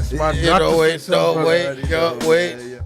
That's my You Dr. know, wait, Success, brother. wait. Yeah.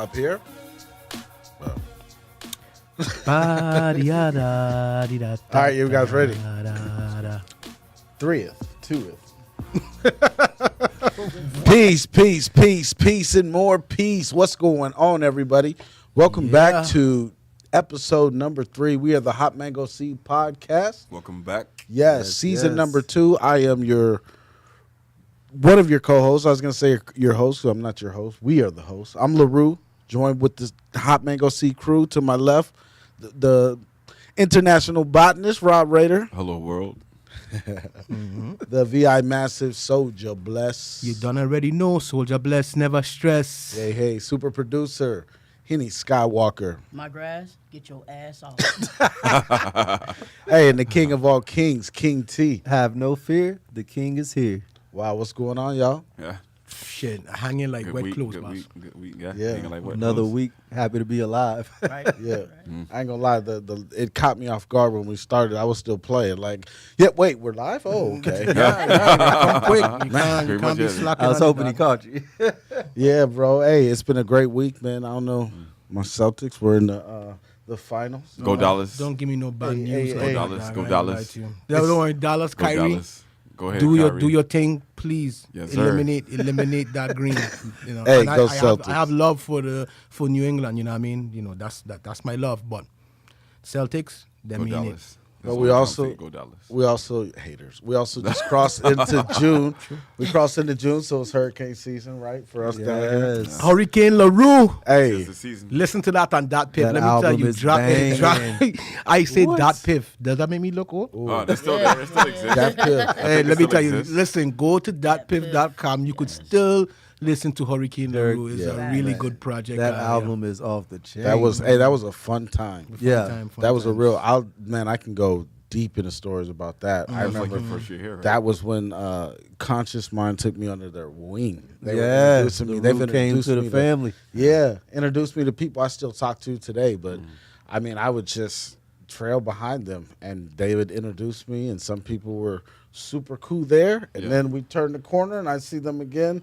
Up here? All right, you guys ready? 3th, 2th. Peace, and more peace. What's going on, everybody? Welcome back to episode number 3. We are the Hot Mango Seed Podcast. Welcome back. Yes, season number 2. I am one of your co-hosts. I was going to say your host, so I'm not your host. We are the hosts. I'm LaRue, joined with the Hot Mango Seed crew. To my left, the international botanist, Rob Rader. Hello, world. The VI Massive, Souljah Bless. You done already know, Souljah Bless, never stress. Hey, super producer, Henny Skywalker. My grass, get your ass off. Hey, and the king of all kings, King T. Have no fear, the king is here. Wow, what's going on, y'all? Yeah. Shit, hanging like Good wet week, clothes, good boss. week, good week. Yeah. Yeah. Hanging like wet Another clothes. week, happy to be alive. Right? Yeah, Right. I ain't gonna lie. It caught me off guard when we started. I was still playing. Like, wait, we're live. Oh, okay. Come quick. You Pretty can't much be it. slacking I was on hoping it, he dog. caught you. Yeah, bro. Hey, it's been a great week, man. I don't know. My Celtics were in the finals. Go Dallas. Don't give me no bad news. hey, like Dallas, that, go I ain't Dallas. lie to you. Don't worry, Dallas, Go Kyrie. Dallas. Go ahead, Do Kyrie. your thing, please. Yes, sir. Eliminate that green. You know, Hey, and go I Celtics. have love for New England. You know what I mean? You know that's my love. But Celtics, they Go mean it. Dallas. But That's we what I'm also- saying, go Dallas. We also haters. We also just crossed into June. We crossed into June, so it's hurricane season, right? For us down here. Yes. Hurricane LaRue. Hey, It's the season. Listen to that on that piff. That Let me tell album you, is drop. banging. I say What? that piff. Does that make me look old? Oh, that's still there. It still exists. that pill. Hey, let me still tell you. exists. Listen, go to thatpiff.com. You could still listen to Hurricane LaRue. It's Yeah. a really good project. That album is off the chain. That was a fun time. Yeah. That was a real. I can go deep into stories about that. I That was remember like your first year here, right? that was when Conscious Mind took me under their wing. They were Yeah, introducing me. the They've Root came introduced to the me family. Yeah, introduced me to people I still talk to today. But I mean, I would just trail behind them, and they would introduce me. And some people were super cool there, and Yeah. then we turn the corner, and I see them again.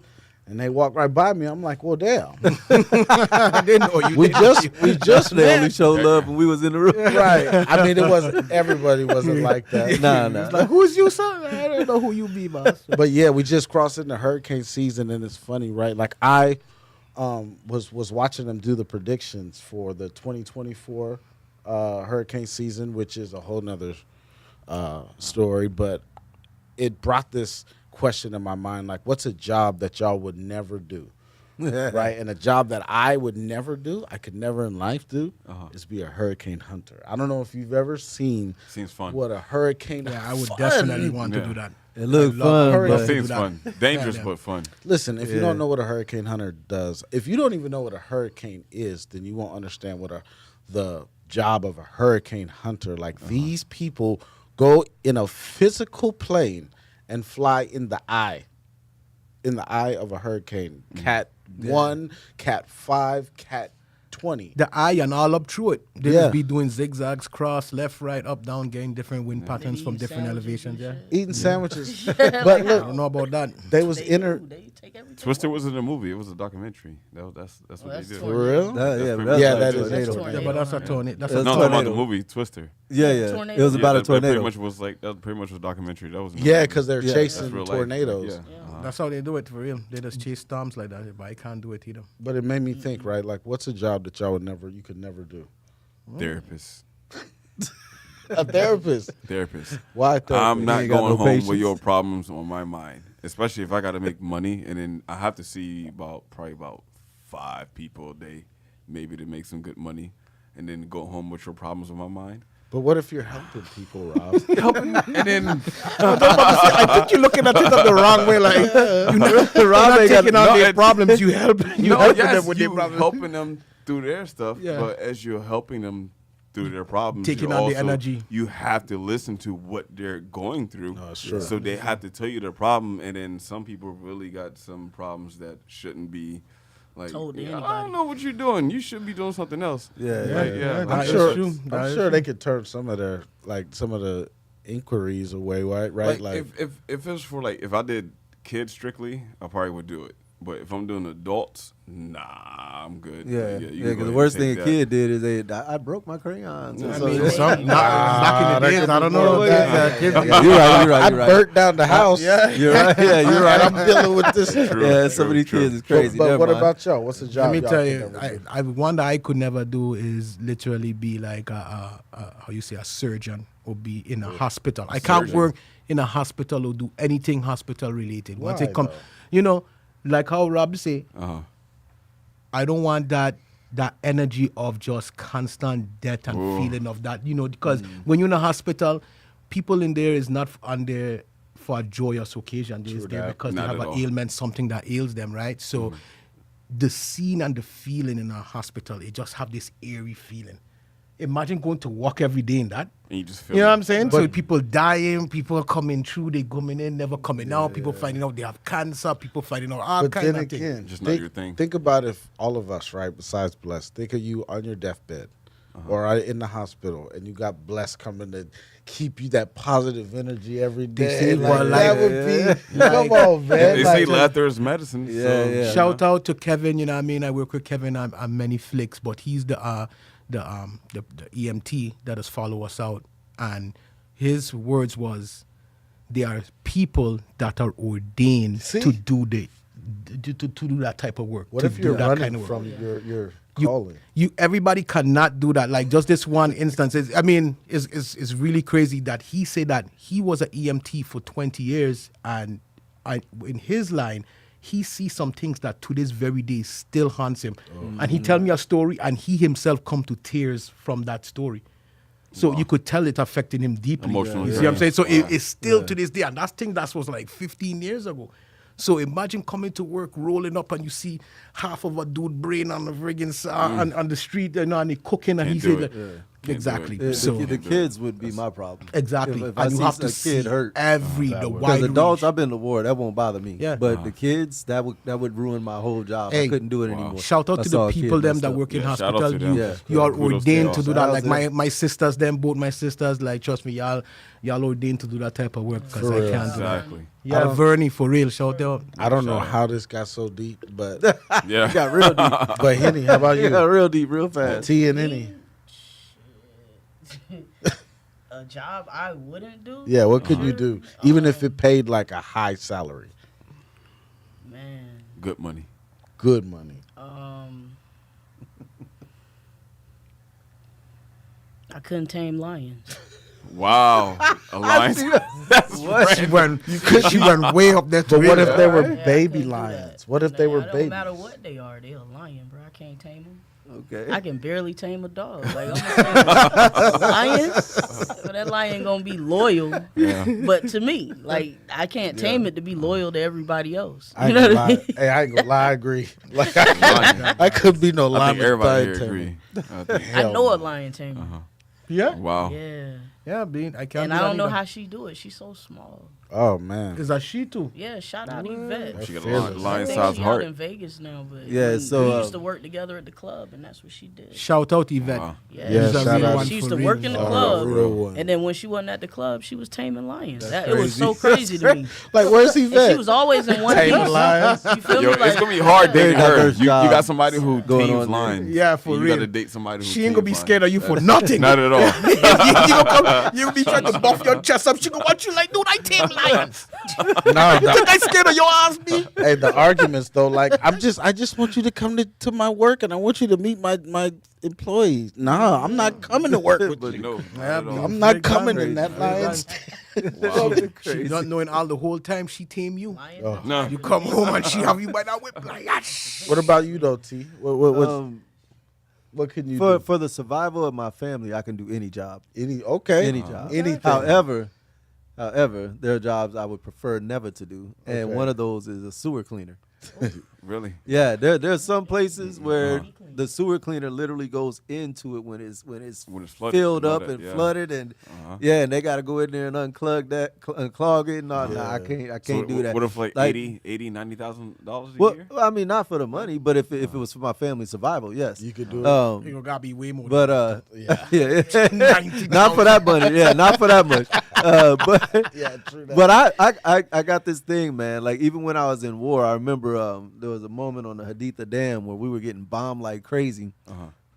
And they walk right by me. I'm like, well, damn. I didn't know you. we did. just They only met. showed love when we was in the room. Right. I mean, it wasn't. Everybody wasn't like that. Nah. It's like, who's you, son? I don't know who you be, boss. But yeah, we just crossed into hurricane season, and it's funny, right? Like I was watching them do the predictions for the 2024 hurricane season, which is a whole nother story. But it brought this question in my mind, like, what's a job that y'all would never do? Right? And a job that I would never do, I could never in life do, is be a hurricane hunter. I don't know if you've ever seen Seems fun. what a hurricane Yeah, I would fun. definitely want to Yeah. do that. It looked I love fun, hurricane. but That seems fun. Dangerous, Yeah. but fun. Listen, if you Yeah. don't know what a hurricane hunter does, if you don't even know what a hurricane is, then you won't understand what the job of a hurricane hunter. Like these people go in a physical plane and fly in the eye of a hurricane. Cat 1, Cat 5, Cat 20. The eye and all up through it. They Yeah. just be doing zigzags, cross, left, right, up, down, getting different wind patterns from eating different sandwiches elevations. and Yeah. Eating sandwiches. I But look, don't know about that. they was They inner. do. They take everything. Twister wasn't a movie. It was a documentary. That's what that's they did. tornado. For real? That- yeah, pretty that's Yeah, like that is- tornado. That's Yeah, tornado. but that's a tornado. That's That's a No, I'm talking about the tornado. movie Twister. Yeah. Tornado. It was about a that pretty tornado. much was like that. Pretty much was a documentary. That was Yeah, because they're Yeah. chasing That's real life. tornadoes. Yeah. That's how they do it for real. They just chase storms like that. But I can't do it either. But it made me think, right? Like, what's a job that you could never do? Therapist. A therapist. Therapist. Why therapist? I'm not ain't got going no home patience. with your problems on my mind, especially if I got to make money, and then I have to see probably about 5 people a day, maybe to make some good money, and then go home with your problems on my mind. But what if you're helping people, Rob? And then I think you're looking at it the wrong way. Like you're not taking on their problems. You help. You helping them with their you problems. helping them through their stuff, Yeah. but as you're helping them through their problems, Taking you're on the also- energy. You have to listen to what they're going through. No, sure. So they have to tell you their problem, and then some people really got some problems that shouldn't be. Like, Told to I anybody. don't know what you're doing. You should be doing something else. Yeah, Like, yeah. I'm That is sure. true. That I'm is sure true. they could turn some of the inquiries away, right? Like, if it was for like if I did kids strictly, I probably would do it. But if I'm doing adults, nah, I'm good. Yeah, you yeah. can go Because ahead the worst and thing a take kid did is I broke my crayons. Yeah, I So, mean, yeah. some, back in the days, I don't know. You're right. I You're right. burnt down the house. Yeah. You're right. Yeah, you're And right. I'm dealing with this. True, Yeah, some of true, these true. kids is crazy. But Never what mind. about y'all? What's the job? Let me y'all tell could you, never do? I one that I could never do is literally be like how you say, a surgeon or be in a hospital. I can't surgeon. work in a hospital or do anything hospital related. Once Why, it come, though? you know, like how Rob say, Uh-huh. I don't want that energy of just constant death and Ooh. feeling of that, you know, because when you're in a hospital, people in there is not on there for a joyous occasion. They're there that. because Not they have at an all. ailment, something that ails them, right? So the scene and the feeling in a hospital, it just have this eerie feeling. Imagine going to work every day in that. And you just feel You know what it. I'm saying? So people dying, people coming through, they coming in, never coming out, people finding out they have cancer, people finding out all But kinds then of things. again, Just not your thing. Think about if all of us, right, besides Bless, think of you on your deathbed or in the hospital, and you got Bless coming to keep you that positive energy every day. say, Like, well, that like- would be, like- come on, man. They like, say laughter is medicine. Yeah, so, yeah. Shout out to Kevin, you know what I mean? I work with Kevin on many flicks, but he's the EMT that has follow us out. And his words was, there are people that are ordained See? to do to do that type of work. What to if do you're that running kind of work. from your You- calling? Everybody cannot do that. Like just this one instance is, I mean, is really crazy that he said that he was an EMT for 20 years, and in his line, he sees some things that to this very day still haunts him. And he tell me a story, and he himself come to tears from that story. So you could tell it affected him deeply. Emotional You see drain. what I'm saying? So it's still to this day, and that thing that was like 15 years ago. So imagine coming to work, rolling up, and you see half of a dude brain on the friggin' on the street, you know, and he cooking, and Can't he do said, it. that- Can't exactly. do it. So The kids would be my problem. exactly, If I and you see have to a see kid hurt. the Because wide adults, range. I've been to war. That won't bother me. Yeah. But the kids, that would ruin my whole job. Hey, I couldn't do it anymore. Shout out I to saw the a kid people them messed that up. work in Yeah, shout out hospital. to them. You, Yeah. you are Kudos to ordained y'all. to do Shout that. out Like to my sisters, them both my sisters. Like trust me, y'all ordained to do that type of work because For I real. can't do that. Exactly. Yeah, Vernie for real. Shout out. I don't know Shout out. how this got so deep, but Yeah. Got real deep. but Henny, how about You got you? real deep, real fast. T and Henny. A job I wouldn't do? Yeah, what could you do? Even if it paid like a high salary, Man. Good money. good money. I couldn't tame lions. Wow. Alliance. She went way up there. But what if they were Yeah, I baby couldn't do lions? that. What if they Nah, were it don't babies? matter what they are. They're a lion, bro. I can't tame them. Okay. I can barely tame a dog. Like, I'm a lion, so that lion gonna be loyal. Yeah. But to me, like, I can't tame it to be loyal to everybody else. I You ain't know gonna what I mean? lie. Hey, I ain't gonna lie. I agree. Like I could be no I lion. think everybody here tamer. agree. I think- I Hell know a no. lion tamer. Yeah, Wow. Yeah. Bean. I can't. And do I that don't know either. how she do it. She's so small. Oh man. Is that she too? Yeah, shout out Yvette. She got a Fearless. lion, I lion think sized she out heart. in Vegas now, but Yeah, we so, used to work together at the club, and that's what she did. Shout out Yvette. Wow. Yeah, Yeah, She's a shout real out. one she used for to work real. in the Oh, club, real one. and then when she wasn't at the club, she was taming lions. It was so crazy to me. Like where's he And she at? was always in one Taming piece. lions. You feel Yo, me? it's gonna be hard Very dating her. diverse You job got somebody who going tames on there. lions. Yeah, for you real. gotta date somebody who She ain't gonna be tames scared of lions. you for nothing. Not at all. you gonna come, you be trying to buff your chest up. She gonna watch you like, dude, I tame lions. No, You think I scared of your ass, me? hey, the arguments though, like I just want you to come to my work and I want you to meet my employees. Nah, I'm not coming to work with you. No, not Yeah, at all. I'm not Very coming crazy. in that Very lion's. Wow. She not knowing all the whole time she tame you. Lion. Oh. No. You come home and she have you by that whip like, "Yash." What about you though, T? What can you do? For the survival of my family, I can do any job. Any Any job. anything. However, there are jobs I would prefer never to do, and Okay. one of those is a sewer cleaner. Really? Yeah, there's some places where the sewer cleaner literally goes into it when it's When it's flooded, filled up flooded, and yeah. flooded, and and they got to go in there and unclog it. No, Yeah. I can't So do that. What if like Like- $90,000 a Well, year? I mean, not for the money, but if it was for my family's survival, yes. You could do it. You gotta be way more. But Yeah. yeah, 90,000. not for that money. Yeah, not for that much. But Yeah, true that. but I got this thing, man. Like even when I was in war, I remember there was a moment on the Haditha Dam where we were getting bombed like crazy.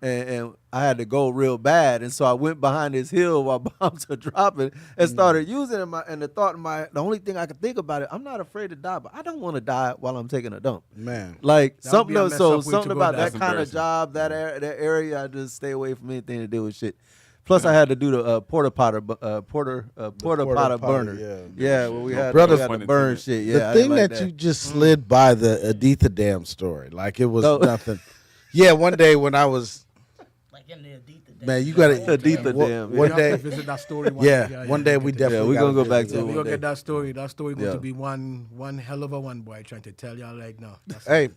And I had to go real bad, and so I went behind this hill while bombs were dropping and started using it. The only thing I could think about it, I'm not afraid to die, but I don't want to die while I'm taking a dump. Man, Like That would be a something, messed so up way to something go about down. that That's kind of embarrassing. job, that area, I just stay away from anything to do with shit. Plus, I had to do the porta potter burner. Yeah. Where we had, brother, we had to burn shit. Yeah, the I thing didn't like that you just slid by the Aditha Dam story, like it was No. nothing. Yeah, one day when I was, Like in the Adidas. man, you gotta Aditha one- Dam, one We have day, to visit that story. one day we definitely. we gonna gotta go back visit to Yeah, it. we one gonna get day. that story. That story going Yeah. to be one hell of a one, boy. Trying to tell y'all right now. That's Hey,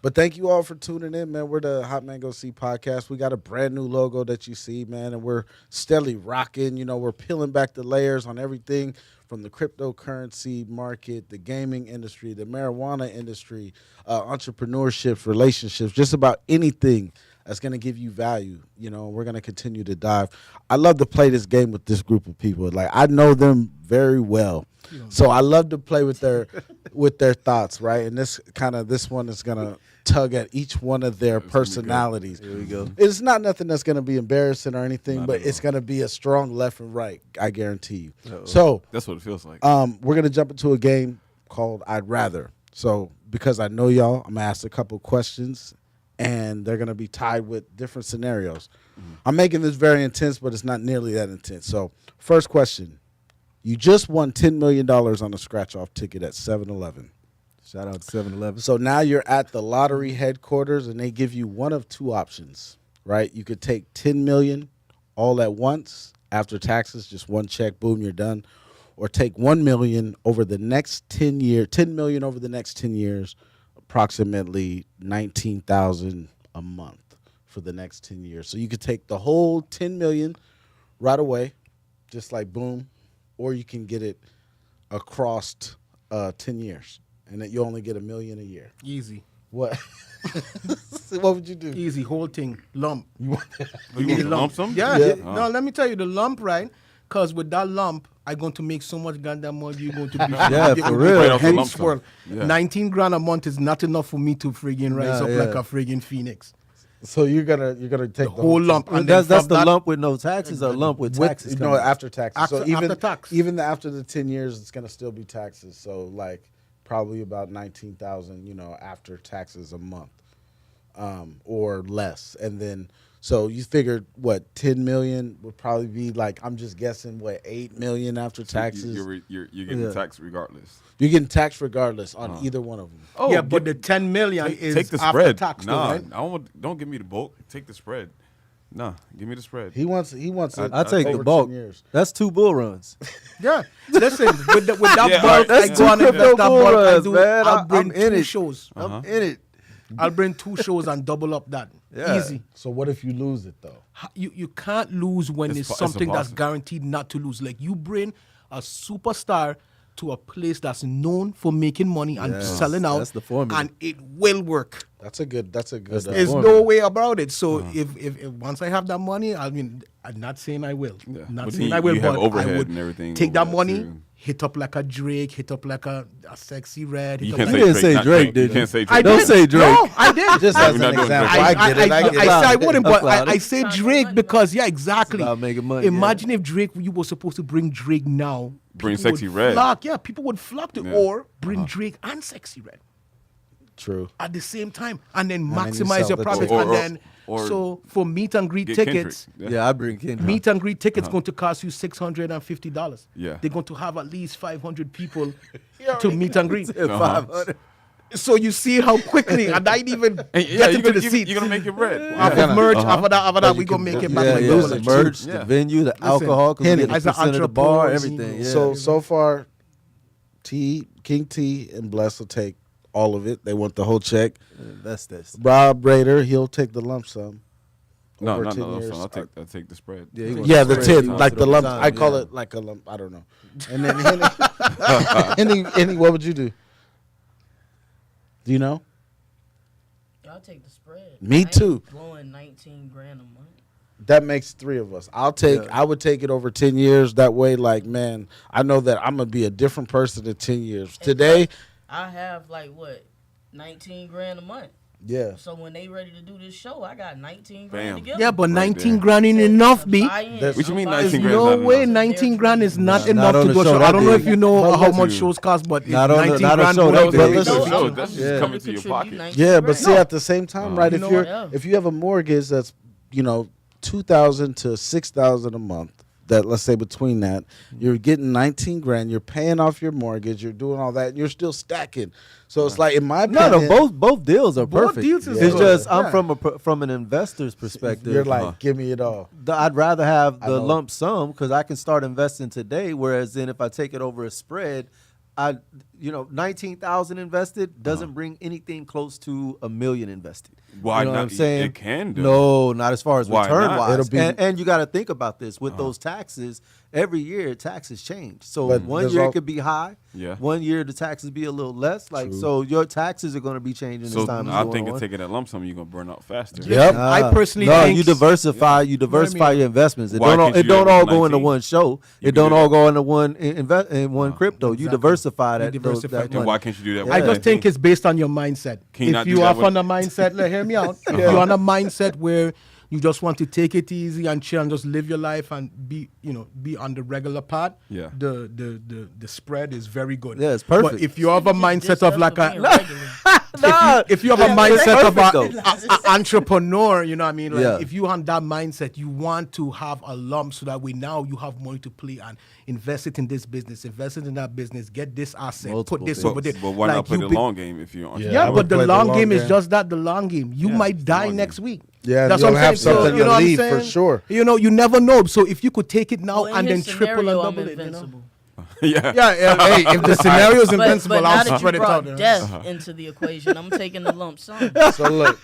but thank you all for tuning in, man. We're the Hot Mango C podcast. We got a brand new logo that you see, man, and we're steadily rocking. You know, we're peeling back the layers on everything from the cryptocurrency market, the gaming industry, the marijuana industry, entrepreneurship, relationships, just about anything that's going to give you value. You know, we're going to continue to dive. I love to play this game with this group of people. Like, I know them very well. So I love to play with their thoughts, right? And this one is going to tug at each one of their personalities. Here we go. It's not nothing that's going to be embarrassing or anything, Not but at it's all. going to be a strong left and right, I guarantee you. Uh-oh. So That's what it feels like. we're going to jump into a game called I'd Rather. So because I know y'all, I'm going to ask a couple questions, and they're going to be tied with different scenarios. I'm making this very intense, but it's not nearly that intense. So first question. You just won $10 million on a scratch-off ticket at 7-Eleven. Shout out to 7-Eleven. So now you're at the lottery headquarters, and they give you one of two options, right? You could take $10 million all at once after taxes, just one check, boom, you're done. Or take $1 million over the next 10 years, $10 million over the next 10 years, approximately $19,000 a month for the next 10 years. So you could take the whole $10 million right away, just like boom, or you can get it across 10 years, and that you only get $1 million a year. easy. What? What would you do? Easy, whole thing, lump. you want to lump sum? Yeah. Yeah. No, let me tell you the lump, right? Because with that lump, I'm going to make so much goddamn money. You're going to be Yeah, you're for gonna real. be Right off the head lump sum. swirl. Yeah. 19 grand a month is not enough for me to friggin' rise Nah, up yeah. like a friggin' phoenix. So you're gonna take the Whole lump. And That's then from the that- lump with no taxes or lump with taxes. no, coming? after taxes. So After- even after tax. even after the 10 years, it's gonna still be taxes. So like probably about 19,000, after taxes a month, or less. And then so you figured what 10 million would probably be like, I'm just guessing, what 8 million after taxes. You're getting Yeah. taxed regardless. You're getting taxed regardless on either one of them. Oh, yeah, but the 10 million is take the after spread. tax, though, Nah, right? don't give me the bulk. Take the spread. Nah, give me the spread. He wants it. I take over the bulk. 10 years. That's 2 bull runs. Yeah. Listen, with that Yeah, bulk, alright. I That's go 2 on and crypto invest that bull bulk. I runs, do, man. I'll bring I'm in 2 it. shows. I'm in it. I'll bring 2 shows and double up that. Yeah. Easy. So what if you lose it though? You can't lose when It's it's, po- it's something that's impossible. guaranteed not to lose. Like you bring a superstar to a place that's known for making money and Yes, selling out, that's the formula. and it will work. That's a good. That's the There's formula. no way about it. So if once I have that money, I mean, I'm not saying I will. Yeah. Not But saying you- I will, you have but overhead I would and everything take over that that money, too. hit up like a Drake, hit up like a sexy red. Hit You up can't like You didn't say say not Drake, did You you? can't say I Drake. Don't did. say Drake. No, I did. Just We're as not an doing example, Drake. I get it. I get I it. said I wouldn't, but That's I say Sounds Drake like because exactly. It's about making money, Imagine if Drake, you were supposed to bring Drake now. Bring people Sexy would Red. Flock, yeah, people would flock to, Yeah. or bring Drake and Sexy Red True. at the same time, and then then you maximize sell your the profits. ticket. And then, Or so for meet and greet Get tickets, Kendrick. Yeah, I bring Kendrick. meet and greet tickets going to cost you $650. Yeah. They're going to have at least 500 people to meet and greet. 500. So you see how quickly, and I didn't even And get into the seat. You're gonna make it red. Off Yeah. of merch, Uh-huh. after that, you we gonna can- make it you back. Yeah, like yeah, double the it. merch, Yeah. the venue, the alcohol, because we Henny, get a as an percent of the bar, entrepreneur, everything. Yeah. So far, King T and Bless will take all of it. They want the whole check. that's this. Rob Raider, he'll take the lump sum. No, over no, 10 no. years. I'll take the spread. Yeah, he wants Yeah, the spread. 10, He like wants the it lump. over time, I call yeah. it like a lump. I don't know. And then Henny, what would you do? Do you know? I'll take the spread. Me I ain't too. Blowing 19 grand a month. that makes 3 of us. I would take it over 10 years. That way, like, man, I know that I'm gonna be a different person in 10 years. Today, I have like what, 19 grand a month. yeah. So when they ready to do this show, I got 19 Bam. grand to give Yeah, them. but Right 19 there. grand ain't enough, B. What you mean There's 19 grand is no not way enough? 19 grand is not Not enough on to the go show show. that I don't know big. if you know But how look, much shows cost, but Not on the- 19 not a grand show would that have big. been Listen, good. No, that's just Yeah. coming to your pocket. Yeah, but see, at the same time, right? You If know if you have a mortgage that's $2,000 to $6,000 a month, that let's say between that, you're getting 19 grand. You're paying off your mortgage. You're doing all that. And you're still stacking. So it's like, in my opinion, both deals are Both perfect. deals is it's good. just Yeah. I'm from an investor's perspective. you're like, give me it all. I'd rather have I the know. lump sum because I can start investing today. Whereas then if I take it over a spread, 19,000 invested doesn't bring anything close to $1 million invested. Why You know not? what I'm saying? It can do. No, not as far as Why return not? wise. It'll be- And you got to think about this with those taxes. Every year taxes change. So But one there's year all- it could be high. Yeah. One year the taxes be a little less. Like True. so, your taxes are going to be changing So as time is I going think on. it's taking that lump sum, you're gonna burn out faster. Yep. I personally no, think you diversify. You diversify your investments. It Why don't. can't It you do don't that all with go into 19? one show. You It can don't do all that. go into one in one crypto. You Exactly. diversify You that. diversify that it. Then money. why can't you do that? With I the just think 19? it's based on your mindset. Can you If not do you that are with- on a mindset, hear me out. If you're on a mindset where you just want to take it easy and chill and just live your life and be on the regular path, Yeah. the spread is very good. Yeah, it's perfect. But if you have a mindset of like a Nah, if you have a it's mindset of perfect, a entrepreneur, you know what I mean? Like Yeah. if you on that mindset, you want to have a lump so that way now you have money to play and invest it in this business, invest it in that business, get this asset, Multiple put this things. over there. But why Like, not play you the be- long game if you're on? Yeah. Yeah, I would but the play the long long game is game. just that, the long game. You Yeah, might it's the die long next game. week. Yeah, That's you'll what I'm have saying. something you know to what I'm leave for saying? sure. You never know. So if you could take it now Well, in and then his triple and scenario, double I'm it, you know? invincible. Yeah. Hey, if the scenario is But invincible, now I'll that you spread it out. brought death into the equation, I'm taking the lump sum. So look,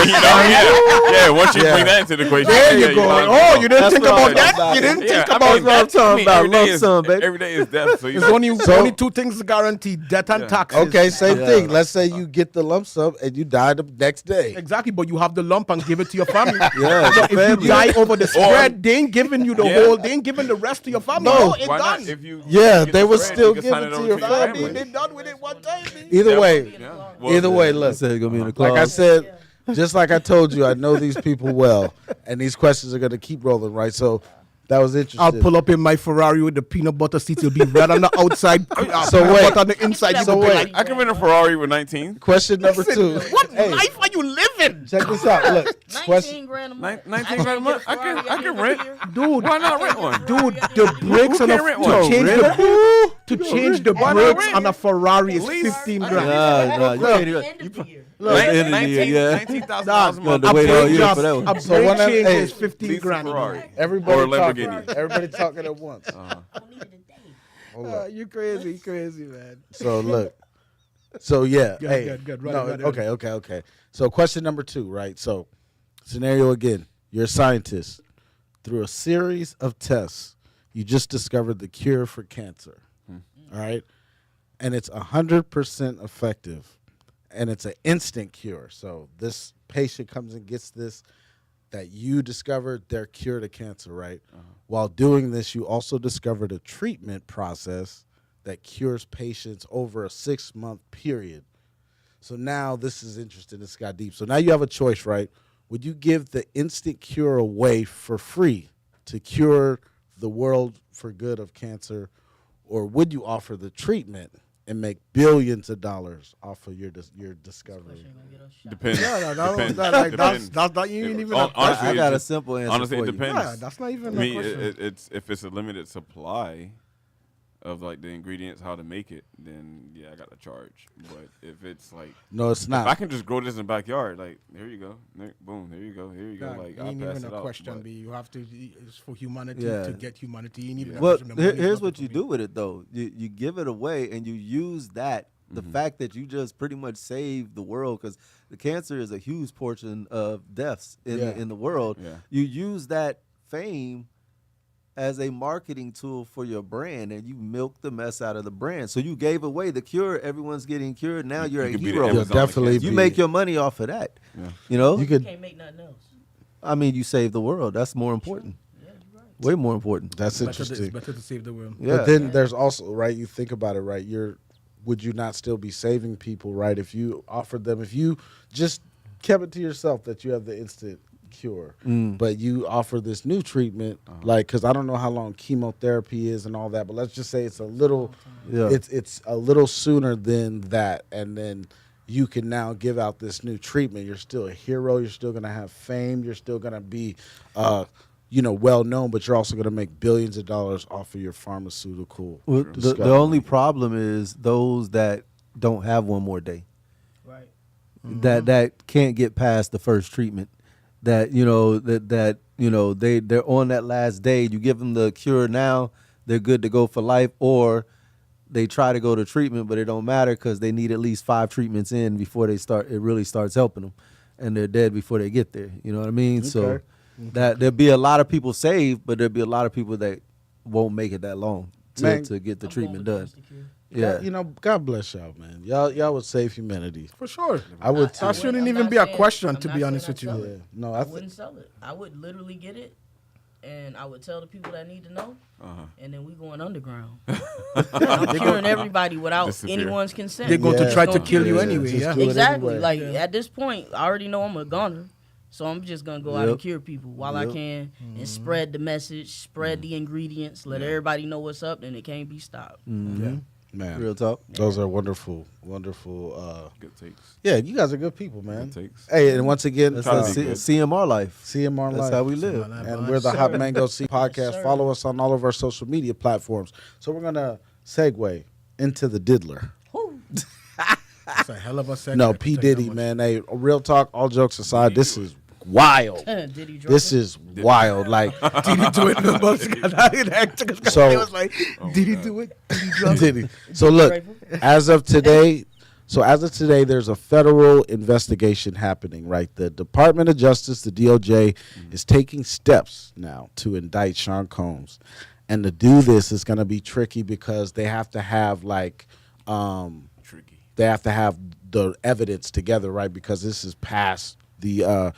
Yeah. Once you Yeah. bring that into the equation, There yeah, you go. might as Oh, well. you didn't That's think what about I'm that? about. You didn't Yeah, think I about mean, that? I'm talking about every day lump is- sum, baby. Every day is death. So you There's only two things guaranteed: death and Yeah. taxes. okay, same Yeah. thing. Let's say you get the lump sum and you die the next day. Exactly, but you have the lump and give it to your family. Yeah, So it's if family. you die over the spread, they ain't giving you the Yeah. whole. They ain't giving the rest to your family. No. It's Why not? done. If you Yeah, get they the would spread, still you can give sign it to over your Family, family. they done with it one time. B. Either way, Yeah. Well, either way, I look. said it's gonna be in the club. Like I said, just like I told you, I know these people well, and these questions are going to keep rolling, right? So that was interesting. I'll pull up in my Ferrari with the peanut butter seats. It'll be red on the outside, So peanut wait. butter on the inside. You So could be wait. like, I can rent a Ferrari with 19. Question number two. what Hey, life are you living? check this out. Look, 19 question. grand a month. 19 grand a month. I can rent. Dude, Why not rent one? Dude, the brakes Who on a can't rent one? to change the to change the Why not brakes rent? on a Ferrari is Lease. 15 I grand. Nah, you can't even. End of the year. At the end of the year, yeah. $19,000 a Gonna month. have to wait all brake year job, for that one. a So brake when change hey, is 15 Lease a grand. Ferrari. Everybody Or a talking. Lamborghini. Everybody talking at once. Don't need it today. Hold up. You crazy, man. So look. So yeah. Good, hey. good. Run No, it, run it. okay. So question number two, right? So scenario again. You're a scientist. Through a series of tests, you just discovered the cure for cancer. All right. And it's 100% effective. And it's an instant cure. So this patient comes and gets this that you discovered their cure to cancer, right? While doing this, you also discovered a treatment process that cures patients over a 6-month period. So now this is interesting. This got deep. So now you have a choice, right? Would you give the instant cure away for free to cure the world for good of cancer, or would you offer the treatment and make billions of dollars off of your discovery? Depends. Yeah, Depends. that's not you ain't even. Honestly, I got a it's- simple answer Honestly, for it you. depends. Yeah, that's not even I a mean, question. it's if it's a limited supply of like the ingredients, how to make it, then yeah, I got to charge. But if it's like, No, it's if I not. can just grow this in the backyard, like there you go, boom, there you go, here you go, God, like it I'll ain't pass even it a out. question, but- B. You have to. It's for humanity Yeah. to get humanity. You ain't even a Well, question of money, here's nothing what for you me. do with it though. You give it away and you use that. The fact that you just pretty much saved the world, because the cancer is a huge portion of deaths in the world. Yeah. You use that fame as a marketing tool for your brand, and you milk the mess out of the brand. So you gave away the cure. Everyone's getting cured. Now you're You a could be the hero. You'll Amazon of definitely cancer. You be- make your money off of that. Yeah. You know. You could Can't make nothing else. I mean, you save the world. That's more important. Yeah, you're right. Way more important. That's It's interesting. better to save the world. Yeah. But then there's also, right, you think about it, right, would you not still be saving people, right, if you offered them, if you just kept it to yourself that you have the instant cure, but you offer this new treatment, like, because I don't know how long chemotherapy is and all that, but let's just say it's a little, it's a little sooner than that, and then you can now give out this new treatment. You're still a hero. You're still going to have fame. You're still going to be, well known, but you're also going to make billions of dollars off of your pharmaceutical. Well, the only problem is those that don't have one more day. Right. That can't get past the first treatment. They're on that last day. You give them the cure now, they're good to go for life, or they try to go to treatment, but it don't matter because they need at least 5 treatments in before it really starts helping them, and they're dead before they get there. You know what I mean? So that there'll be a lot of people saved, but there'll be a lot of people that won't make it that long to get the treatment done. Yeah, God bless y'all, man. Y'all would save humanity. For sure. I would too. That shouldn't I'm even not be a saying- question, I'm to not be saying honest I'd with you. sell Yeah. it. No, I wouldn't sell it. I would literally get it, and I would tell the people that need to know, and then we going underground. I'm curing everybody without Disappear. anyone's consent. They're going Yeah. to try to Don't kill do you it. anyway. Just Yeah. do it Exactly. anyway. Like at this point, I already know I'm a goner, so I'm just gonna go out and Yep. cure people while I Yep. can and spread the message, spread the ingredients, let everybody know what's up, and it can't be stopped. Man, real talk. those are wonderful. Good takes. Yeah, you guys are good people, man. Good takes. Hey, and once again, That's Try to how be good. CMR life. CMR That's Life. how we live. And we're the Hot Mango C podcast. sir. Follow us on all of our social media platforms. So we're gonna segue into the diddler. It's a hell of a segment. No, P Diddy, man. Hey, real talk. All jokes aside, this is wild. Did he drop This it? is wild. Like Did he do it? So- I was like, did he do it? Did he drop it? Diddy. So look, as of today, there's a federal investigation happening, right? The Department of Justice, the DOJ, is taking steps now to indict Sean Combs. And to do this is going to be tricky because they have to have Tricky. they have to have the evidence together, right? Because this is past the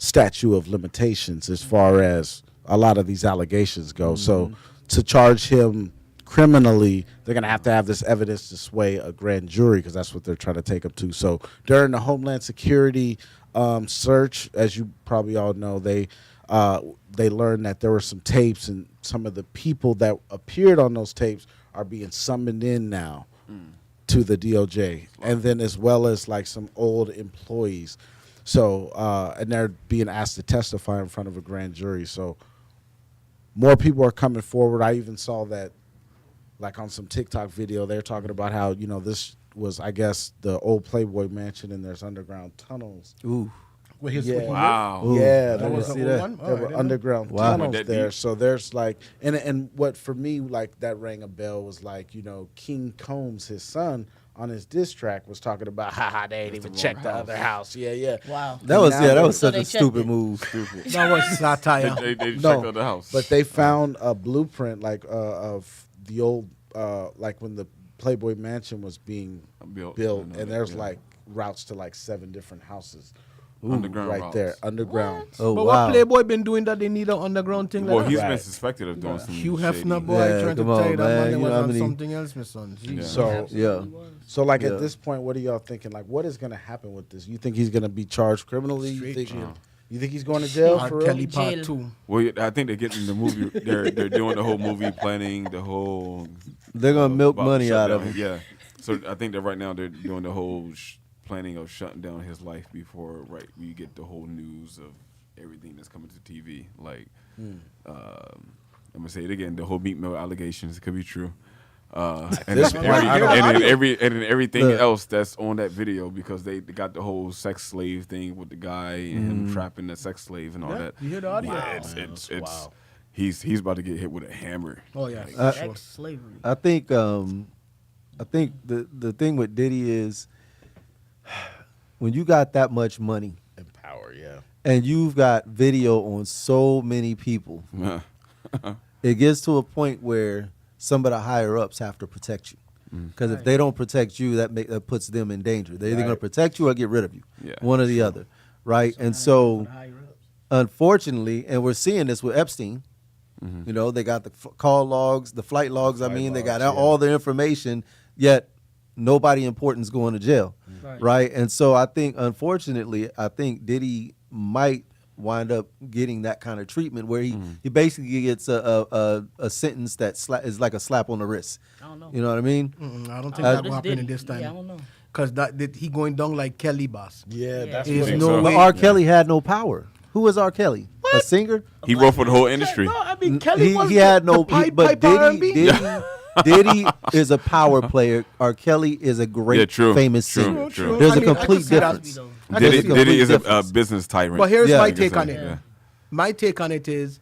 statute of limitations as far as a lot of these allegations go. So to charge him criminally, they're going to have this evidence to sway a grand jury because that's what they're trying to take him to. So during the Homeland Security search, as you probably all know, they learned that there were some tapes, and some of the people that appeared on those tapes are being summoned in now to the DOJ, and then as well as like some old employees. So and they're being asked to testify in front of a grand jury. So more people are coming forward. I even saw that, like on some TikTok video, they're talking about how this was, I guess, the old Playboy Mansion, and there's underground tunnels. Ooh. With his, Yeah. Wow. Ooh. Yeah, That there was were, the see that. old one? Oh, there I were didn't know. underground Wow. tunnels That there. deep. So there's like, and what for me, like, that rang a bell was like, King Combs, his son, on his diss track was talking about, they ain't even the checked the wrong other house. Yeah. Wow. That was Now that was So such they a checked stupid it. move. Stupid. That was satire. They checked No, out the house. But they found a blueprint, like, of the old, like when the Playboy Mansion was being Built. built, I know and that, there's yeah. like routes to like 7 different houses. Underground right routes. there, underground. Oh But wow. what Playboy been doing that they need an underground thing Well, like he's that? been Right. suspected of doing some Hugh shady. Hefner, boy, Yeah, trying to come on, tell you that man. man You was know how on many- something else, my son. Jeez. Yeah. So Yeah. So, like, Yeah. at this point, what are y'all thinking? Like, what is going to happen with this? You think he's going to be charged criminally? Straight jail. You think he's going to jail R. for real? Kelly Part Jail. 2. Well, yeah, I think they're getting the movie. They're doing the whole movie planning, the whole. They're gonna milk about money out shutdown. of him. Yeah. So I think that right now they're doing the whole planning of shutting down his life before we get the whole news of everything that's coming to TV. Like, I'm gonna say it again: the whole meat mill allegations could be true. And this then point, I don't- everything Look. else that's on that video, because they got the whole sex slave thing with the guy and him trapping the sex slave and all Yeah, that. you hear the audio? Yeah, Wow, it's man, it's that's it's wild. he's about to get hit with a hammer. Oh, yeah. Uh, Ex-slavery. I think the thing with Diddy is when you got that much money And power, yeah. and you've got video on so many people, it gets to a point where some of the higher ups have to protect you. Because if they don't protect you, that puts them in danger. They're either going to Right. protect you or get rid of you. Yeah, One or the other, right? And so unfortunately, and we're seeing this with Epstein. You know, they got the call logs, the flight logs. They got all the information, yet nobody important is going to jail, right? And so I think, unfortunately, Diddy might wind up getting that kind of treatment where he basically gets a sentence that is like a slap on the wrist. I don't know. You know what I mean? I don't think that will happen Diddy. in this time. Yeah, I don't know. Because he going down like Kelly boss. Yeah, that's There's what no But way. R. Kelly had no power. Who was R. Kelly? A singer? He wrote for the whole industry. No, I mean Kelly was He had no. But R&B. Diddy is a power player. R. Kelly is a great, famous singer. True. There's I mean, a I complete could see that. difference. Diddy is a difference. business tyrant. But here's Yeah. my take on it. Yeah. My take on it is,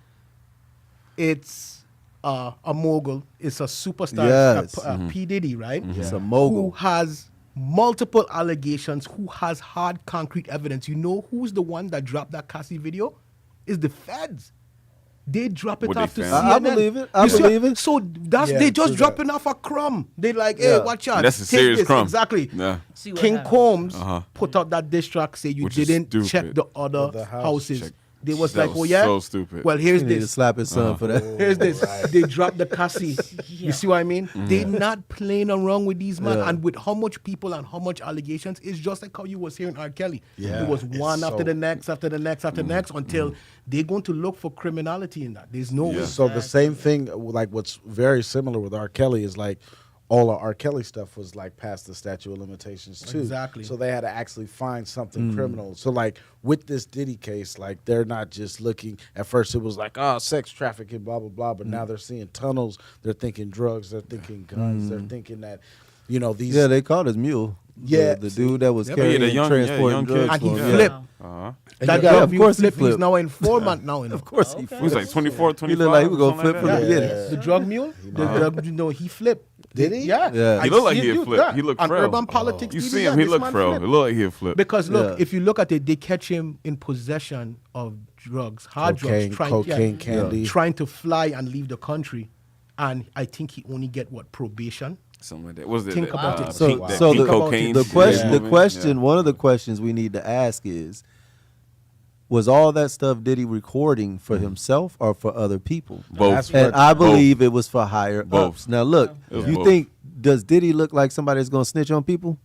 it's a mogul. It's a superstar. Yes. P. Diddy, right? It's a Who mogul. has multiple allegations, who has hard concrete evidence. You know who's the one that dropped that Cassie video? Is the feds. They drop it What off they to found? CNN. I believe it. I You see- believe it. So that's Yeah, they just true dropping off a crumb. They like, hey, Yeah. watch out. That's a Take serious this. crumb. Exactly. Yeah. See what King happens. Combs put out that diss track, say you Which is didn't stupid. check the other The house. houses. Check. They was That like, was oh yeah, so stupid. Well, here's He need to this. slap his son for that. Here's this. They dropped the Cassie. You see what I mean? They not playing around with these man, Yeah. and with how much people and how much allegations, it's just like how you was hearing R. Kelly. Yeah, It was it's one after so- the next, after the next, after the next, until they're going to look for criminality in that. There's no way. So the same thing, like what's very similar with R. Kelly is like all of R. Kelly stuff was like past the statute of limitations too. Exactly. So they had to actually find something criminal. So like with this Diddy case, like they're not just looking. At first it was like, oh, sex trafficking, blah blah blah. But now they're seeing tunnels. They're thinking drugs. They're thinking guns. They're thinking that, you know, these. Yeah, they called his mule. Yeah. the dude that was Yeah, carrying the young- transporting young drugs. kid. And he for him. flipped. Uh-huh. That Yeah, guy, of course he flipped. He's flipped. now informant now. Of course he Okay. He flipped. was like 24, 25. He looked like he was gonna something flip from like the that. beginning. The drug mule? The drug, you know, he flipped. Did he? Yeah. Yeah. He I looked like see he him had do flipped. that. He looked On frail. Urban Politics You TV, see yeah, him, he this looked man frail. flipped. He looked like he had flipped. Because look, Yeah. if you look at it, they catch him in possession of drugs, hard Cocaine, drugs, cocaine candy. trying to fly and leave the country, and I think he only get what, probation. Something like that. What was it? Think about it. So, Pink, so pink the, cocaine. the question, shit. the question, Yeah. one of the questions we need to ask is, was all that stuff Diddy recording for himself or for other people? Both. That's And what- I believe it was for higher Both. ups. Now look, It was you both. think, does Diddy look like somebody that's gonna snitch on people?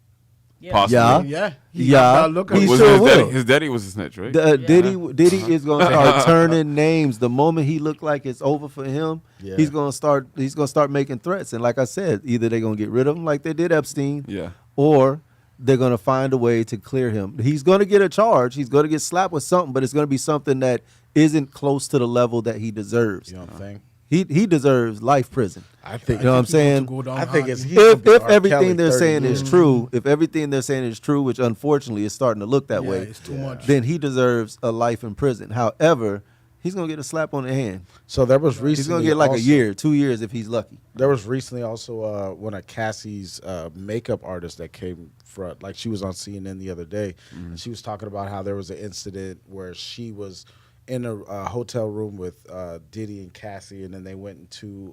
Yeah. Possibly. Yeah. Yeah, Yeah. Look He at Was sure his will. daddy? His daddy was a snitch, right? Diddy is gonna start turning names. The moment he look like it's over for him, Yeah. he's gonna start making threats. And like I said, either they're gonna get rid of him like they did Epstein, Yeah. or they're gonna find a way to clear him. He's gonna get a charge. He's gonna get slapped with something, but it's gonna be something that isn't close to the level that he deserves. You know what I'm saying? He deserves life prison. I think. You know what I'm saying? I think it's If everything they're saying is true, if everything they're saying is true, which unfortunately is starting to look that way, It's too much. then he deserves a life in prison. However, he's gonna get a slap on the hand. So there was recently. He's gonna get like a also- year, 2 years if he's lucky. There was recently also one of Cassie's makeup artists that came from, like she was on CNN the other day, and she was talking about how there was an incident where she was in a hotel room with Diddy and Cassie, and then they went into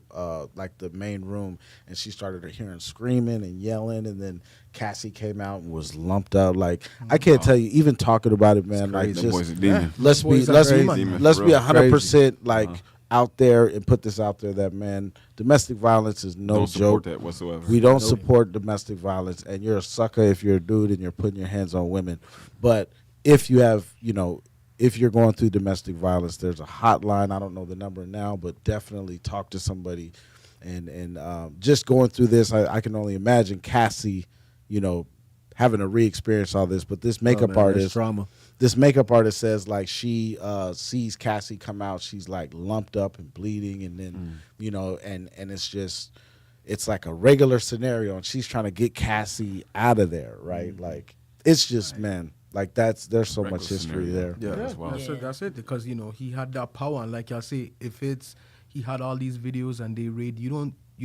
like the main room, and she started hearing screaming and yelling, and then Cassie came out and was lumped up. Like I can't tell you, even talking about it, man. Like Them boys just a demon. let's be Boys are let's crazy, be man. let's be For real. 100% like out there and put this out there that, man, domestic violence is no Don't support joke. that whatsoever. We don't support domestic violence, and you're a sucker if you're a dude and you're putting your hands on women. But if you have, you know, if you're going through domestic violence, there's a hotline. I don't know the number now, but definitely talk to somebody. And just going through this, I can only imagine Cassie, you know, having to re-experience all this. But this makeup artist, trauma. this makeup artist says like she sees Cassie come out, she's like lumped up and bleeding, and then you know, and it's just, it's like a regular scenario, and she's trying to get Cassie out of there, right? Like it's just, man, like there's so Regular much history scenario. there. Yeah. Yeah, That's wild. that's it. That's it. Because you know he had that power, and like I say, if it's he had all these videos and they raid, you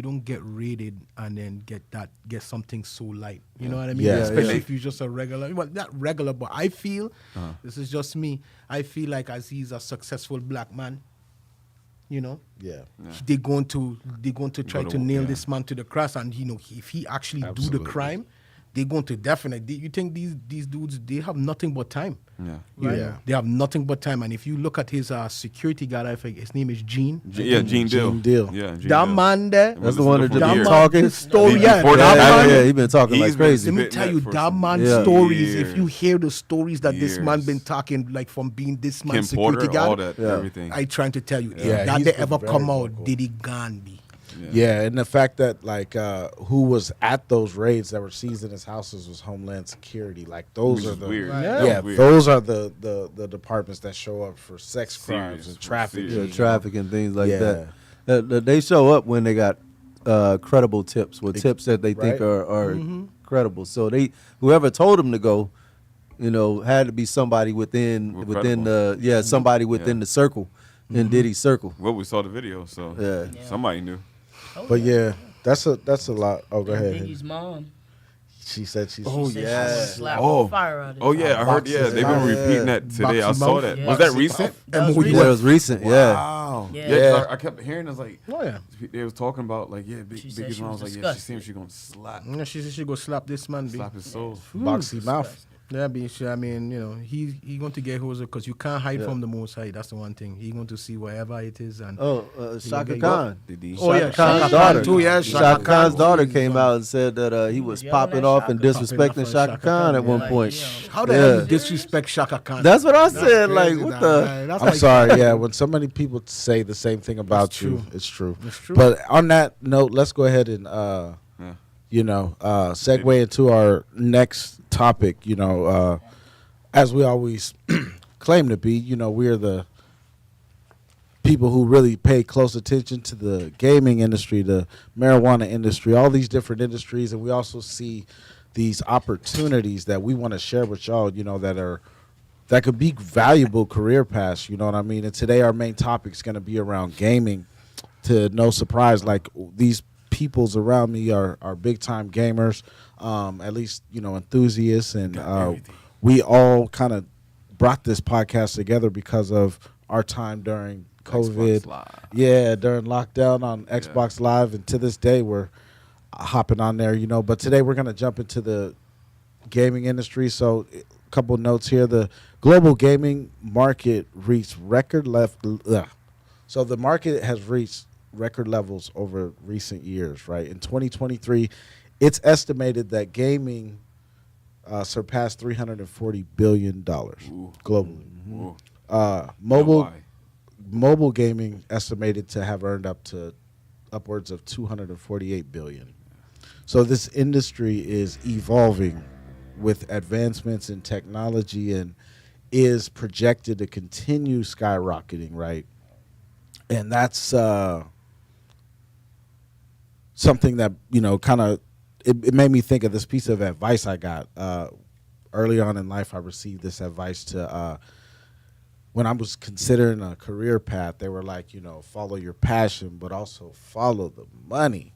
don't get raided and then get something so light. You know what I mean? Yeah, Especially yeah. if you're just a regular. Well, not regular, but I feel this is just me. I feel like as he's a successful black man, you know, Yeah. they're going to try Go to to- nail yeah. this man to the cross, and you know if he actually do Absolutely. the crime, they're going to definitely. You think these dudes, they have nothing but time. Yeah. Right? Yeah. They have nothing but time. And if you look at his security guard, I think his name is Gene. Gene Deal. Gene Deal. Yeah, Gene That Deal. man there. That's the one that That just man, been talking. his story, Yeah, yeah. before That that, man, he been talking like He's crazy. let me spitting tell you, for that some man's Yeah. stories, if years. you hear the stories that this man Years. been talking, like from being this man's Kim security Porter, all guard, that, Yeah. everything. I trying to tell you, Yeah, if that he's they been ever very come out, vocal. did he gone be? Yeah, and the fact that like who was at those raids that were seized in his houses was Homeland Security. Like those Which are is the weird. yeah, Weird. those are the departments that show up for sex crimes Serious, and trafficking. serious. Yeah, traffic and things like Yeah. that. They show up when they got credible tips, with tips that they think Right. are credible. So whoever told them to go, had to be somebody within Well, within credible. the somebody within Yeah. the circle, in Diddy's circle. Well, we saw the video, so Yeah. somebody knew. Oh, But yeah, that's a lot. Oh, go And ahead. Biggie's mom. She said she's. Oh, Said yeah. She wanna slap Oh. the fire out of Oh it. yeah, I heard. Yeah, Boxes they've been mouth. repeating that today. I Boxy saw mouth. that. Yeah. Was that Boxy recent? That was MOU. recent. Yeah, it was recent. Yeah. Wow. Yeah. Yeah, 'cause Yeah. I kept hearing. I was like, Oh yeah. they was talking about like, yeah, She said Biggie's she mom was was like, yeah, she disgusted. seems she gonna slap, Yeah, she said she go slap this man. B. slap his soul. Boxy mouth. Yeah, I mean, he going to get hose because you can't hide from the Most High. That's the one thing. He going to see wherever it is. And Shaka get- Khan. Did he? Oh, yeah, Shaka Shaka Khan's Khan daughter. too, yeah, Shaka Shaka Khan's Khan. daughter Jeez, came out and said that he was yelling popping at off and Shaka. disrespecting Popping off Shaka on Khan Shaka at one Khan. point. Like, How the hell Yeah. you disrespect Shaka Khan? That's what I That's said. Like, crazy, what nah, the? man. That's I'm like- sorry. Yeah, when so many people say the same thing about It's you, true. it's true. It's true. But on that note, let's go ahead and segue into our next topic. As we always claim to be, we're the people who really pay close attention to the gaming industry, the marijuana industry, all these different industries, and we also see these opportunities that we want to share with y'all, that could be valuable career paths, you know what I mean? And today our main topic is going to be around gaming. To no surprise, like these peoples around me are big time gamers, at least, enthusiasts, and we all kind of brought this podcast together because of our time during COVID. Xbox Live. Yeah, during lockdown on Xbox Live, and to this day we're hopping on there, But today we're going to jump into the gaming industry. So a couple notes here. The global gaming market reached record So the market has reached record levels over recent years, right? In 2023, it's estimated that gaming surpassed $340 billion globally. Ooh. Mobile gaming estimated to have earned up to upwards of $248 billion. So this industry is evolving with advancements in technology and is projected to continue skyrocketing, right? And that's something that, kind of, it made me think of this piece of advice I got. Early on in life, I received this advice to, when I was considering a career path, they were like, follow your passion, but also follow the money,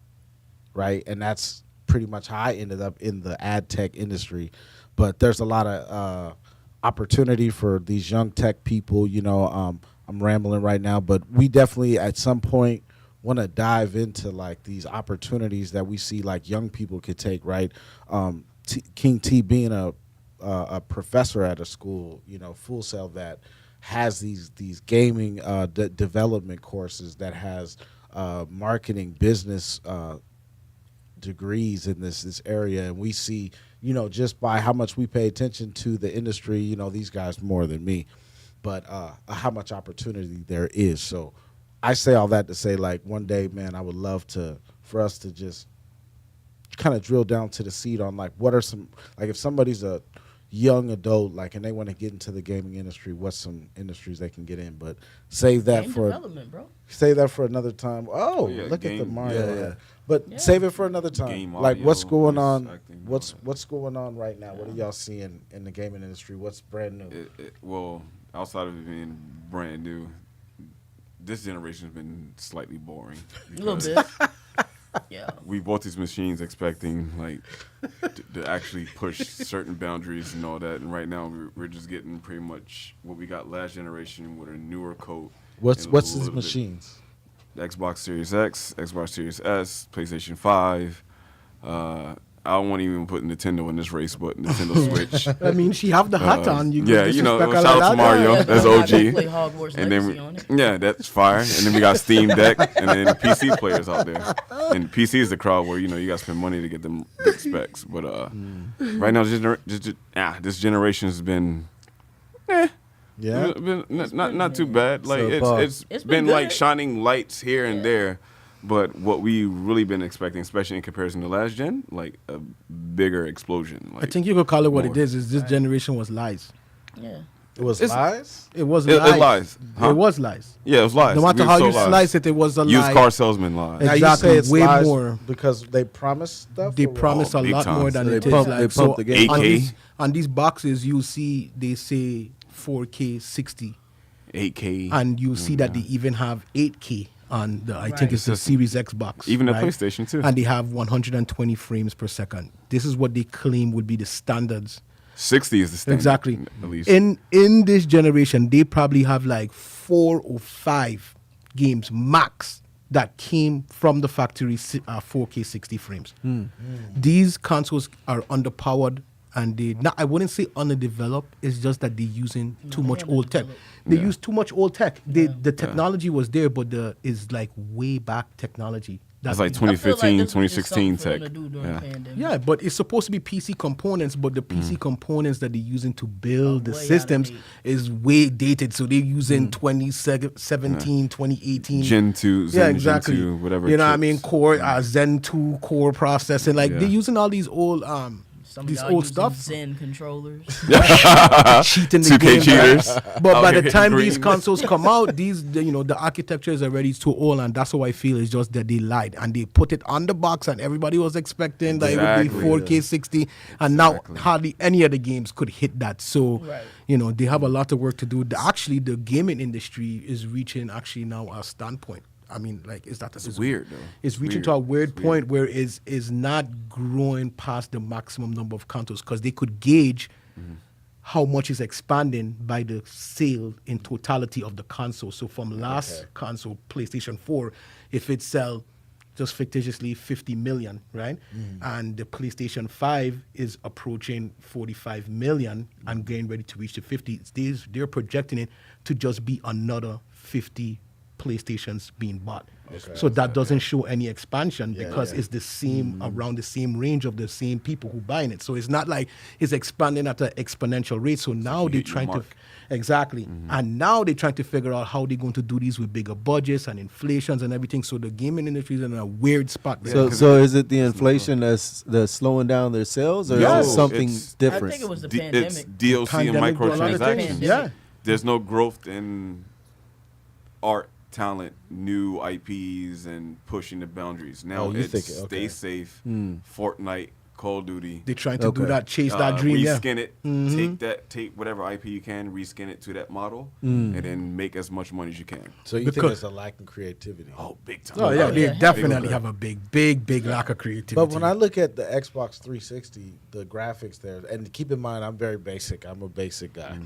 right? And that's pretty much how I ended up in the ad tech industry. But there's a lot of opportunity for these young tech people. I'm rambling right now, but we definitely at some point want to dive into like these opportunities that we see like young people could take, right? King T being a professor at a school, Full Sail, that has these gaming development courses, that has marketing business degrees in this area, and we see, just by how much we pay attention to the industry, these guys more than me, but how much opportunity there is. So I say all that to say, like, one day, man, I would love for us to just kind of drill down to the seed on like what are some, like, if somebody's a young adult, like, and they want to get into the gaming industry, what's some industries they can get in. But save that Game for development, bro. save that for another time. Oh, Yeah, look at the game- Mario. yeah. But Yeah. save it for another time. Game Like, audio, what's going voice on? acting, What's going on right now? What are y'all seeing in the gaming industry? What's brand new? Well, outside of it being brand new, this generation's been slightly boring. A little because bit. Yeah. We bought these machines expecting like to actually push certain boundaries and all that, and right now we're just getting pretty much what we got last generation with a newer coat. What's and a these little bit- machines? The Xbox Series X, Xbox Series S, PlayStation 5. I I won't even put Nintendo in this race, but Nintendo Switch. I mean, she have the hat on. You Yeah, could you know, disrespect her shout out like to that. Mario. Yeah, That's I OG. play Hogwarts And Legacy then, on it. yeah, that's fire. And then we got Steam Deck, and then PC players out there. And PC is the crowd where you got to spend money to get them good specs. But right now, this generation has been, Yeah. been not too bad. Like So it's It's been been like good. shining lights here and there. But what we really been expecting, especially in comparison to last gen, like a bigger explosion. I Like, think you could call it what more. it is. Is this generation was lies. Yeah. It was It's- lies. It was It lies. lies. Huh? It was lies. yeah, it was lies. No matter We how so you lies. slice it, it was a Used lie. car salesman lies. Now Exactly, you say it's way lies more. because they promise stuff. They or what? promise a big lot time. more than So it they is. pump- Like, they so pump the game. on these boxes, you see they say 4K 60, 8K. and you see that they even have 8K on the. I think it's the Series X box. Even the right? PlayStation too. And they have 120 frames per second. This is what they claim would be the standards. 60 is the standard. Exactly. At least. In this generation, they probably have like 4 or 5 games max that came from the factory 4K 60 frames. These consoles are underpowered and they not, I wouldn't say underdeveloped, it's just that they're using too much old tech. They use too much old tech. The technology was there, but is like way back technology. That's like I feel like 2015, this was just 2016 something for them tech. to do during Yeah. the pandemic. Yeah, but it's supposed to be PC components, but the PC components that they're using to build the way out of systems date. is way dated. So they're using 2017, 2018. Gen 2, Zen, Yeah, exactly. Gen 2, whatever. You know what I mean? chips. Core, Zen 2 core processing. Like Yeah. they're using all these old Some these of y'all old using stuff. Zen controllers. Cheating the 2K game. cheaters. But Out by here the time hitting these green. consoles come out, the architecture is already too old, and that's how I feel. It's just that they lied and they put it on the box, and everybody was expecting that it would Exactly. be 4K 60, and now hardly any of the games could hit that. So, Right. they have a lot of work to do. Actually, the gaming industry is reaching now a standpoint. I mean, like, It's weird, though. It's reaching Weird. to a weird It's point where is not growing past the maximum number of consoles because they could gauge how much is expanding by the sale in totality of the console. So from last console, PlayStation 4, if it sell just fictitiously 50 million, right? And the PlayStation 5 is approaching 45 million and getting ready to reach the 50. They're projecting it to just be another 50 PlayStations being bought. So that doesn't show any expansion because it's the same around the same range of the same people who buying it. So it's not like it's expanding at an exponential rate. So now you they're hit your trying to mark. exactly, and now they're trying to figure out how they're going to do these with bigger budgets and inflations and everything. So the gaming industry is in a weird spot. So, so is it the inflation that's slowing down their sales, or No, is it something it's- different? I think it was the It's pandemic. DLC and Pandemic brought a lot of microtransactions. things. Yeah. There's no growth in art, talent, new IPs, and pushing the boundaries. Now Oh, you it's think it- okay. stay safe, Fortnite, Call of Duty. They're trying to do Okay. that, chase that dream. Yeah. Reskin it, take whatever IP you can, reskin it to that model, and then make as much money as you can. So you think Because- there's a lack in creativity? Oh, big time. Oh yeah, Oh, they yeah. definitely have a big lack of creativity. But when I look at the Xbox 360, the graphics there, and keep in mind, I'm very basic. I'm a basic guy.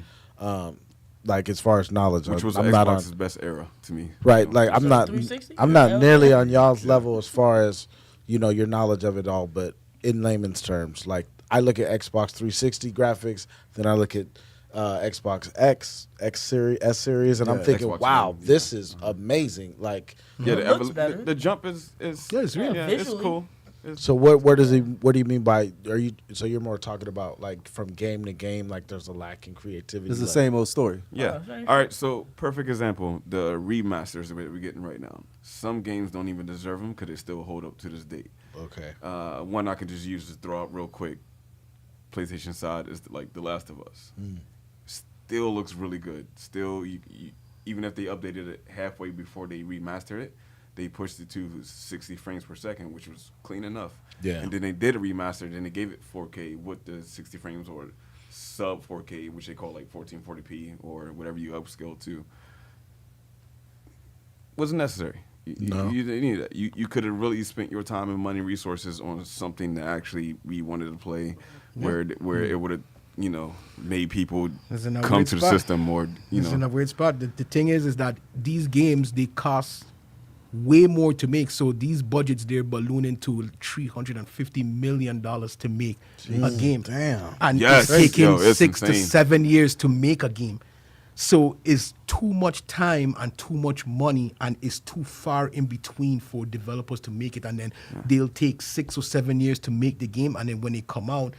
Like as far as knowledge, Which was I'm not on Xbox's best era to me. right. Like I'm So not. 360? I'm not Yeah. nearly on y'all's level as far as your knowledge of it all. But in layman's terms, like I look at Xbox 360 graphics, then I look at Xbox X series, S series, and I'm Yeah. thinking, Xbox wow, One, yeah. this is amazing. Like, Yeah, It looks better. the jump is Yeah, it's real. yeah, it's Visually. cool. It's- so what does he? What do you mean by? Are you? So you're more talking about like from game to game, like there's a lack in creativity. It's the like- same old story. Yeah. same All right. So perfect example, the remasters that we're getting right now. Some games don't even deserve them because they still hold up to this date. Okay. One I can just use to throw out real quick. PlayStation side is like The Last of Us. Still looks really good. Still, even if they updated it halfway before they remastered it, they pushed it to 60 frames per second, which was clean enough. Yeah. And then they did a remaster, then they gave it 4K with the 60 frames or sub 4K, which they call like 1440p or whatever you upscale to. Wasn't necessary. No. You didn't need that. You could have really spent your time and money and resources on something that actually we wanted to play, where it would have made people It's in a come weird to the spot. system or It's in a weird spot. The thing is that these games they cost way more to make. So these budgets, they're ballooning to $350 million to make a game. Damn. And Yes. it's taking Yo, it's 6 to insane. 7 years to make a game. So it's too much time and too much money, and it's too far in between for developers to make it. And then they'll take 6 or 7 years to make the game, and then when they come out,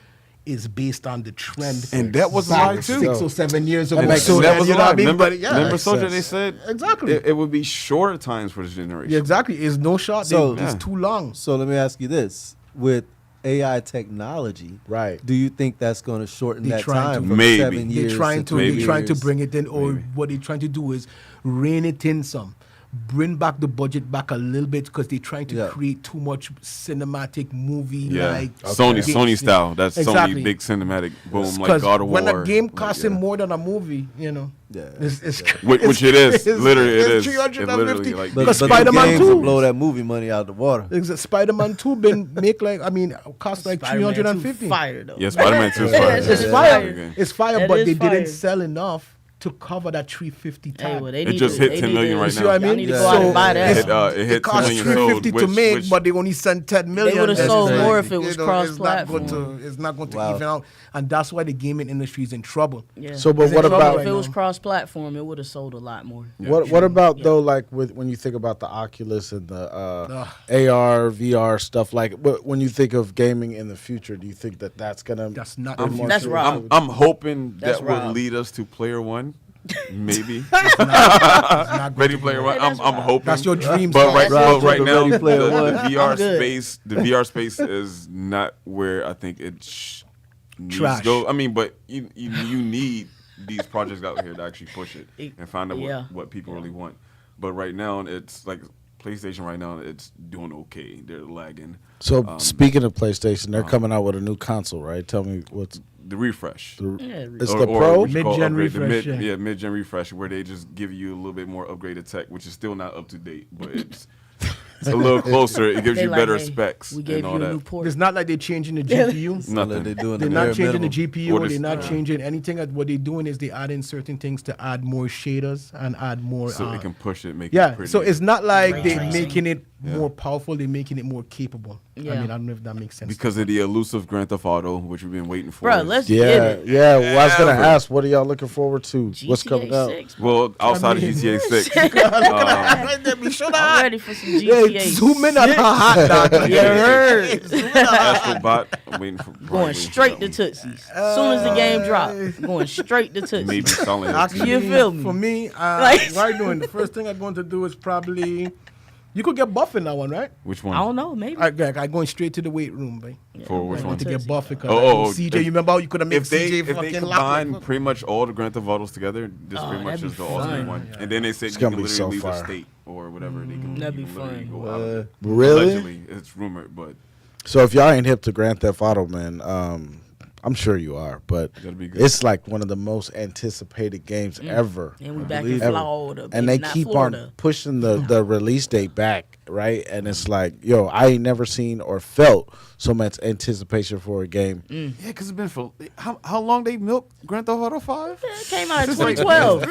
it's based on the trend. And that was a back lie, too. 6 or 7 years ago. And So that then, was you a know what lie. I mean? Remember, But yeah, remember makes Souljah, sense. they said Exactly. it would be shorter times for this generation. Yeah, exactly. It's no shot. So- It's too long. So let me ask you this: with AI technology, Right. do you think that's going to shorten They're that trying time to- from Maybe. 7 years? They're trying to maybe they're trying to years? bring it in, or Maybe. what they're trying to do is rein it in some, bring back the budget back a little bit, because they're trying to Yeah. create too much cinematic movie Yeah, like Sony style. That's Exactly. Sony big cinematic boom, like 'Cause God of War. when a game like, costs yeah. more than a movie, you know, Yeah. it's Which it is. Literally, it is. It's It literally, 350. like, But, Because but Spider-Man the games will 2 blow that movie money out the water. Spider-Man 2 been make like, I mean, cost like Spider-Man 350. 2 fire though. Yeah, Spider-Man 2 is Yeah, fire. it's Yeah. fire. Yeah. It's fire, That but is they fire. didn't sell enough to cover that 350 Hey, tag. well, they It need just to- hit they 10 need million to- right You see now. what I Y'all mean? need to Yeah. go out and So buy that. It hit 10 cost million 350 sold, to which- make, which- but they only sent 10 million. would've That's sold crazy. more if it was It's not cross-platform. going to. It's not going to Wow. even out, and that's why the gaming industry is in trouble. Yeah. So, but It's in what trouble about right if it was now. cross-platform, it would have sold a lot more. what about though? Like when you think about the Oculus and the AR, VR stuff, like when you think of gaming in the future, do you think that that's gonna? That's not. I'm the more future. That's sure- Rob. I'm hoping That's that will Rob. lead us to Player One. Maybe It's not Ready going to Player be. One. Hey, that's I'm right. hoping. That's your dream. But song. right, That's but right the now, Ready Player the One. VR I'm good. space, the VR space is not where I think it needs Trash. to go. I mean, but you need these projects out here to actually push it and find out Yeah. what people really want. But right now, it's like PlayStation. Right now, it's doing okay. They're lagging. So speaking of PlayStation, they're coming out with a new console, right? Tell me what's The refresh. Yeah, it's Or- the or Pro. what you call Mid-gen upgrade, the refresh, mid- yeah. yeah, mid-gen refresh, where they just give you a little bit more upgraded tech, which is still not up to date, but it's a little closer. It gives They you like, better hey, specs We gave and you all a new that. port. It's not like they're changing the GPU. Nothing. They're doing They're the not bare changing minimum. the GPU. Or They're this- not changing anything. What they're doing is they're adding certain things to add more shaders and add more. So it can push it, make it Yeah, pretty. so it's not like Ray they're tracing. making it more powerful. They're making it more capable. I Yeah. mean, I don't know if that makes sense. because of the elusive Grand Theft Auto, which we've been waiting for. Bro, let's Yeah, get it. yeah. Well, I was gonna Yeah. ask, what are y'all looking forward to? What's coming GTA out? 6. Well, outside mean- of GTA 6, I'm ready for some Yeah, GTA. zoom in on her hot dog. You heard? Astrobot, I'm waiting for Going straight to Tootsie's. As soon as the game drops, going straight to Tootsie's. maybe selling it. Actually, You feel me? For me, Like- what I'm doing, the first thing I'm going to do is probably, you could get buff in that one, right? Which one? I don't know, maybe. I'm going straight to the weight room, babe. For which I one? want to get buff because Oh, CJ, if- you remember how you could have made If they CJ fucking lock combine like- pretty much all the Grand Theft Autos together, this Oh, pretty much that'd is be the ultimate fun. one. And then they said It's you gonna can be literally so leave the fire. state or whatever. They can, That'd you be can literally fun. go out. Really? Allegedly, it's rumored, but So if y'all ain't hip to Grand Theft Auto, man, I'm sure you are, but That'd be good. it's like one of the most anticipated games ever. And we back in believe it. Florida. And baby, they not keep Florida. on pushing the release date back, right? And it's like, yo, I ain't never seen or felt so much anticipation for a game. yeah, because it's been for how long they milked Grand Theft Auto 5? It came out in 2012.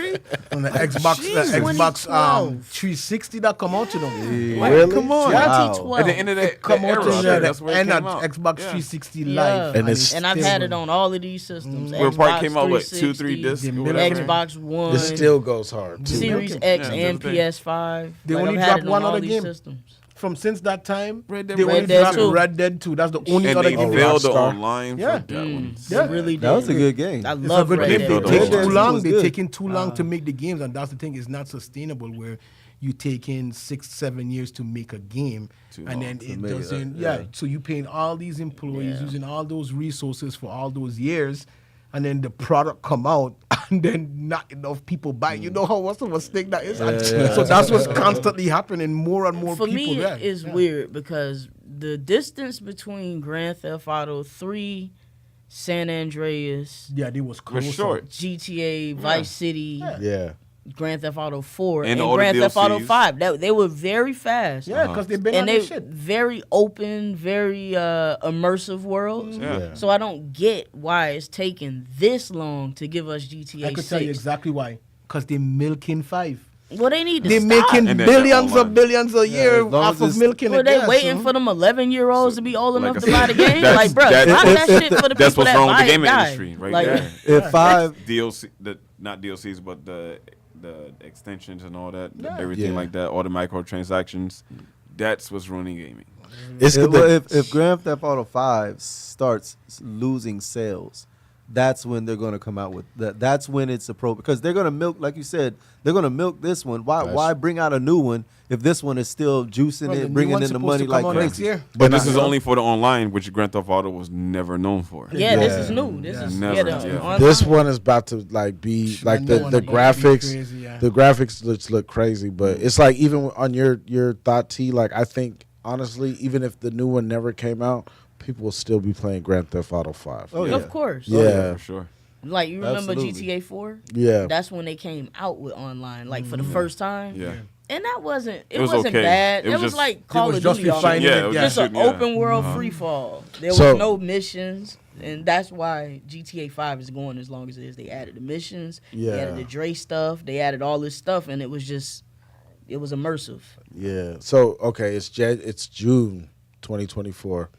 on the Xbox, Jeez, the Xbox 2012. 360 that come out to them. Really? Come on. Yeah. Wow. 2012. At the end of that Come era, out to that's the where it end came of out. Xbox Yeah. 360 Yeah. Live. And it's And I've still had it running. on all of these systems. Where it probably Xbox came out, what, 2-3 360, discs? The or middle- whatever? Xbox One, It still goes hard. Too. Series Okay. X, Yeah, and that's the thing. PS5. They Like, only I've had dropped it on one all other these game. systems. From since that time, Red Dead they only Red Dead dropped 2. Red Dead 2. That's the only And other they game. failed the Rockstar. online Yeah. for that one. Yeah. Really That was a did. good game. I It's a love good Red game. Dead. They Red take Dead too 2 long. was They good. taking too long to make the games, and that's the thing. It's not sustainable. Where you take in 6-7 years to make a game, Too and long then to it make it, doesn't. yeah. Yeah. So you paying all these employees, Yeah. using all those resources for all those years, and then the product come out, and then not enough people buy. You know how what's the mistake that is. So that's what's constantly happening. More and more For people. me, yeah. it's weird because the distance between Grand Theft Auto 3, San Andreas, Yeah, they was close. short. GTA, Vice City, Yeah. Grand Theft Auto 4, And and, all the Grand Theft Auto DLCs. 5. They were very fast. Yeah, because they've been And on they this shit. very open, very immersive worlds. Yeah. So I don't get why it's taking this long to give us GTA I could 6. tell you exactly why. Because they're milking 5. Well, they need to They're stop. making And then billions online. of billions a year as long off as of it's- milking Were it. they Yeah, waiting so- for them 11-year-olds to be old like enough I to buy the said, game? that's- Like, bro, that- buy that shit for the That's people what's that wrong with buy the it, gaming die. industry, right Like, there. If five, DLC, not DLCs, but the extensions and all that, everything Yeah. like that, all the microtransactions. That's what's ruining gaming. It's if Grand Theft Auto 5 starts losing sales, that's when they're going to come out with that. That's when it's appropriate because they're going to milk, like you said, they're going to milk this one. Why bring out a new one if this one is still juicing Well, the it, new bringing one's in the supposed money to like come out next crazy? year. But this not- is only for the online, which Grand Theft Auto was never known for. yeah, this Yeah. is new. This is Never, yeah. yeah. This one is about to like be like I the know the it's gonna be graphics. crazy, yeah. The graphics look crazy, but it's like even on your thought T. Like I think honestly, even if the new one never came out, people will still be playing Grand Theft Auto 5. Oh, Yeah. Of course. Yeah. For sure. Like, you remember Absolutely. GTA 4? Yeah. That's when they came out with online, like, for the first time. Yeah. And that wasn't, it was wasn't okay. bad. It It was was just- like Call was of just Duty. all refining over. Yeah, it was Just just an shooting, open world free fall. There was So- no missions. And that's why GTA 5 is going as long as it is. They added the missions. Yeah. They added the Dre stuff. They added all this stuff. And it was just, it was immersive. Yeah. So okay, it's June 2024.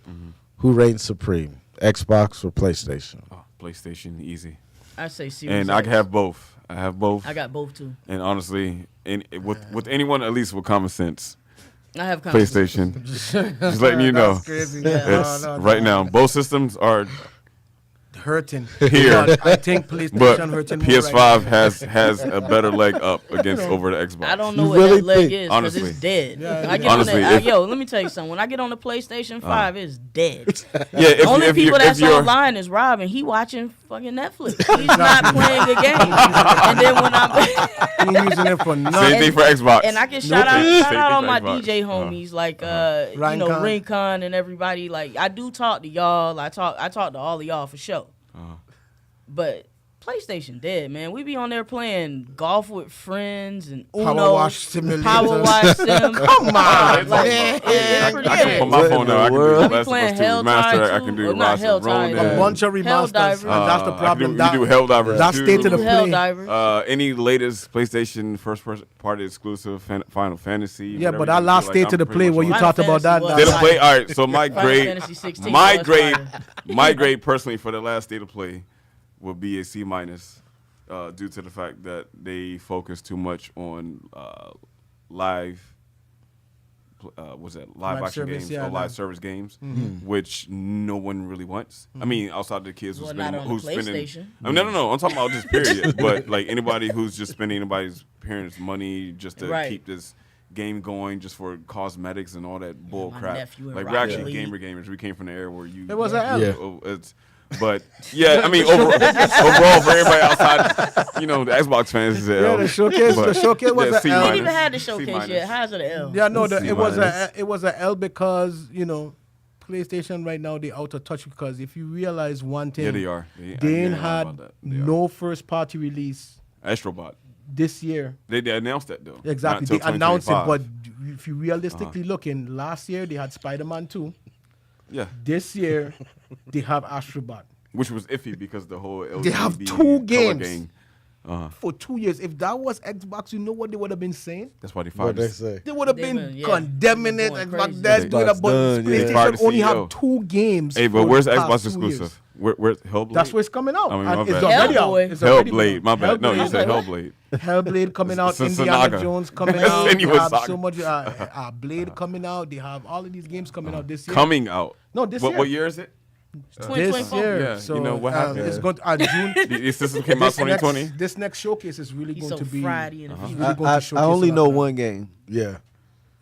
Who reigns supreme? Xbox or PlayStation? Oh, PlayStation, easy. I say Series And I X. have both. I have both. I got both, too. And honestly, with anyone at least with common sense, I have conversations. PlayStation. Just letting you know. That's crazy. It's No, right now. Both systems are hurting. Here. But I think PlayStation But hurting more PS5 right has a better leg up against over the Xbox. I don't know You what really that leg think- is because Honestly. it's dead. Yeah, I get honestly, on that, if- yo, let me tell you something. When I get on the PlayStation 5, it's dead. Yeah, if, Only if people you're, that's if you're, online is Rob, and he watching fucking Netflix. He's not playing a game. And then when I'm Ain't using it for same nothing. thing for Xbox. and I can shout out Same all thing my for Xbox. DJ homies like you know Rincon. Rincon and everybody. Like I do talk to y'all. I talk to all of y'all for sure. But PlayStation dead, man. We be on there playing golf with friends and Uno, Power Wash Simulator. Power Wash Sim. Come on, Like, man. it's pretty I can dead. put my What phone in down. I can the do world? the I be Last of playing Us 2 Helltide remaster. I too. can do Well, not Rise of Helltide, Ronin. A bunch of remasters. Helldivers. That's the problem. We do Helldivers That's too. state of the Do play. Helldivers. Any latest PlayStation first party exclusive Final Fantasy. Yeah, whatever but you that do, last like, state I'm of the pretty play much where you on Final talked about that. Fantasy was State of fire. play. All right, so my Final grade, Fantasy 16 my was grade, fire. my grade personally for the last state of play will be a C minus, due to the fact that they focus too much on live. Was that live Live action service, games yeah, or live no. service games, which no one really wants. I mean, outside the kids Well, who's not spending, on the who's spending. PlayStation. I mean, no. I'm talking about just period. But like anybody who's just spending anybody's parents' money just to Right. keep this game going, just for cosmetics and all that bull my crap. nephew in Like we're Rocket actually League. gamers. We came from the era where you. It was an L. Yeah. It's, but yeah, I mean overall for everybody outside, the Xbox fans is an Yeah, L. the showcase But, was yeah, a C L. We minus. ain't even had the C showcase minus. yet. How's it an L? Yeah, no, C it was minus. it was a L because PlayStation right now they out of touch because if you realize one thing, Yeah, they are. they I ain't ain't lying had about that. They are. no first party release Astrobot. this year. They announced that though. Exactly, Not they till announced it, 2025. but if you realistically looking, last year they had Spider-Man 2. yeah, This year they have Astrobot. which was iffy because the whole They have LGB two color games. gang. For 2 years. If that was Xbox, you know what they would have been saying? That's why they What fired they us. say? They would have They been been- yeah, condemning they it. been Xbox going that's crazy. doing it, but Done, yeah. They fired PlayStation the only CEO. have 2 games. Hey, but for where's the past Xbox 2 exclusive? years. Where's Hellblade? That's where it's coming out. I mean, and my it's bad. already out. Hellboy. It's already Hellblade. out. My bad. No, you Hellblade. said Hellblade. Hellblade coming out. It's Indiana Saga. Jones coming out. They Senua have Saga. so much. Blade coming out. They have all of these games coming out this year. Coming out. No, this what, year. What year is it? This 2024. year. Yeah, So you know what happened? It's going to June. The system came out 2020. This next showcase is really He's going so to be. Friday in the he's future. really going to I showcase only a know lot of- one game, Yeah.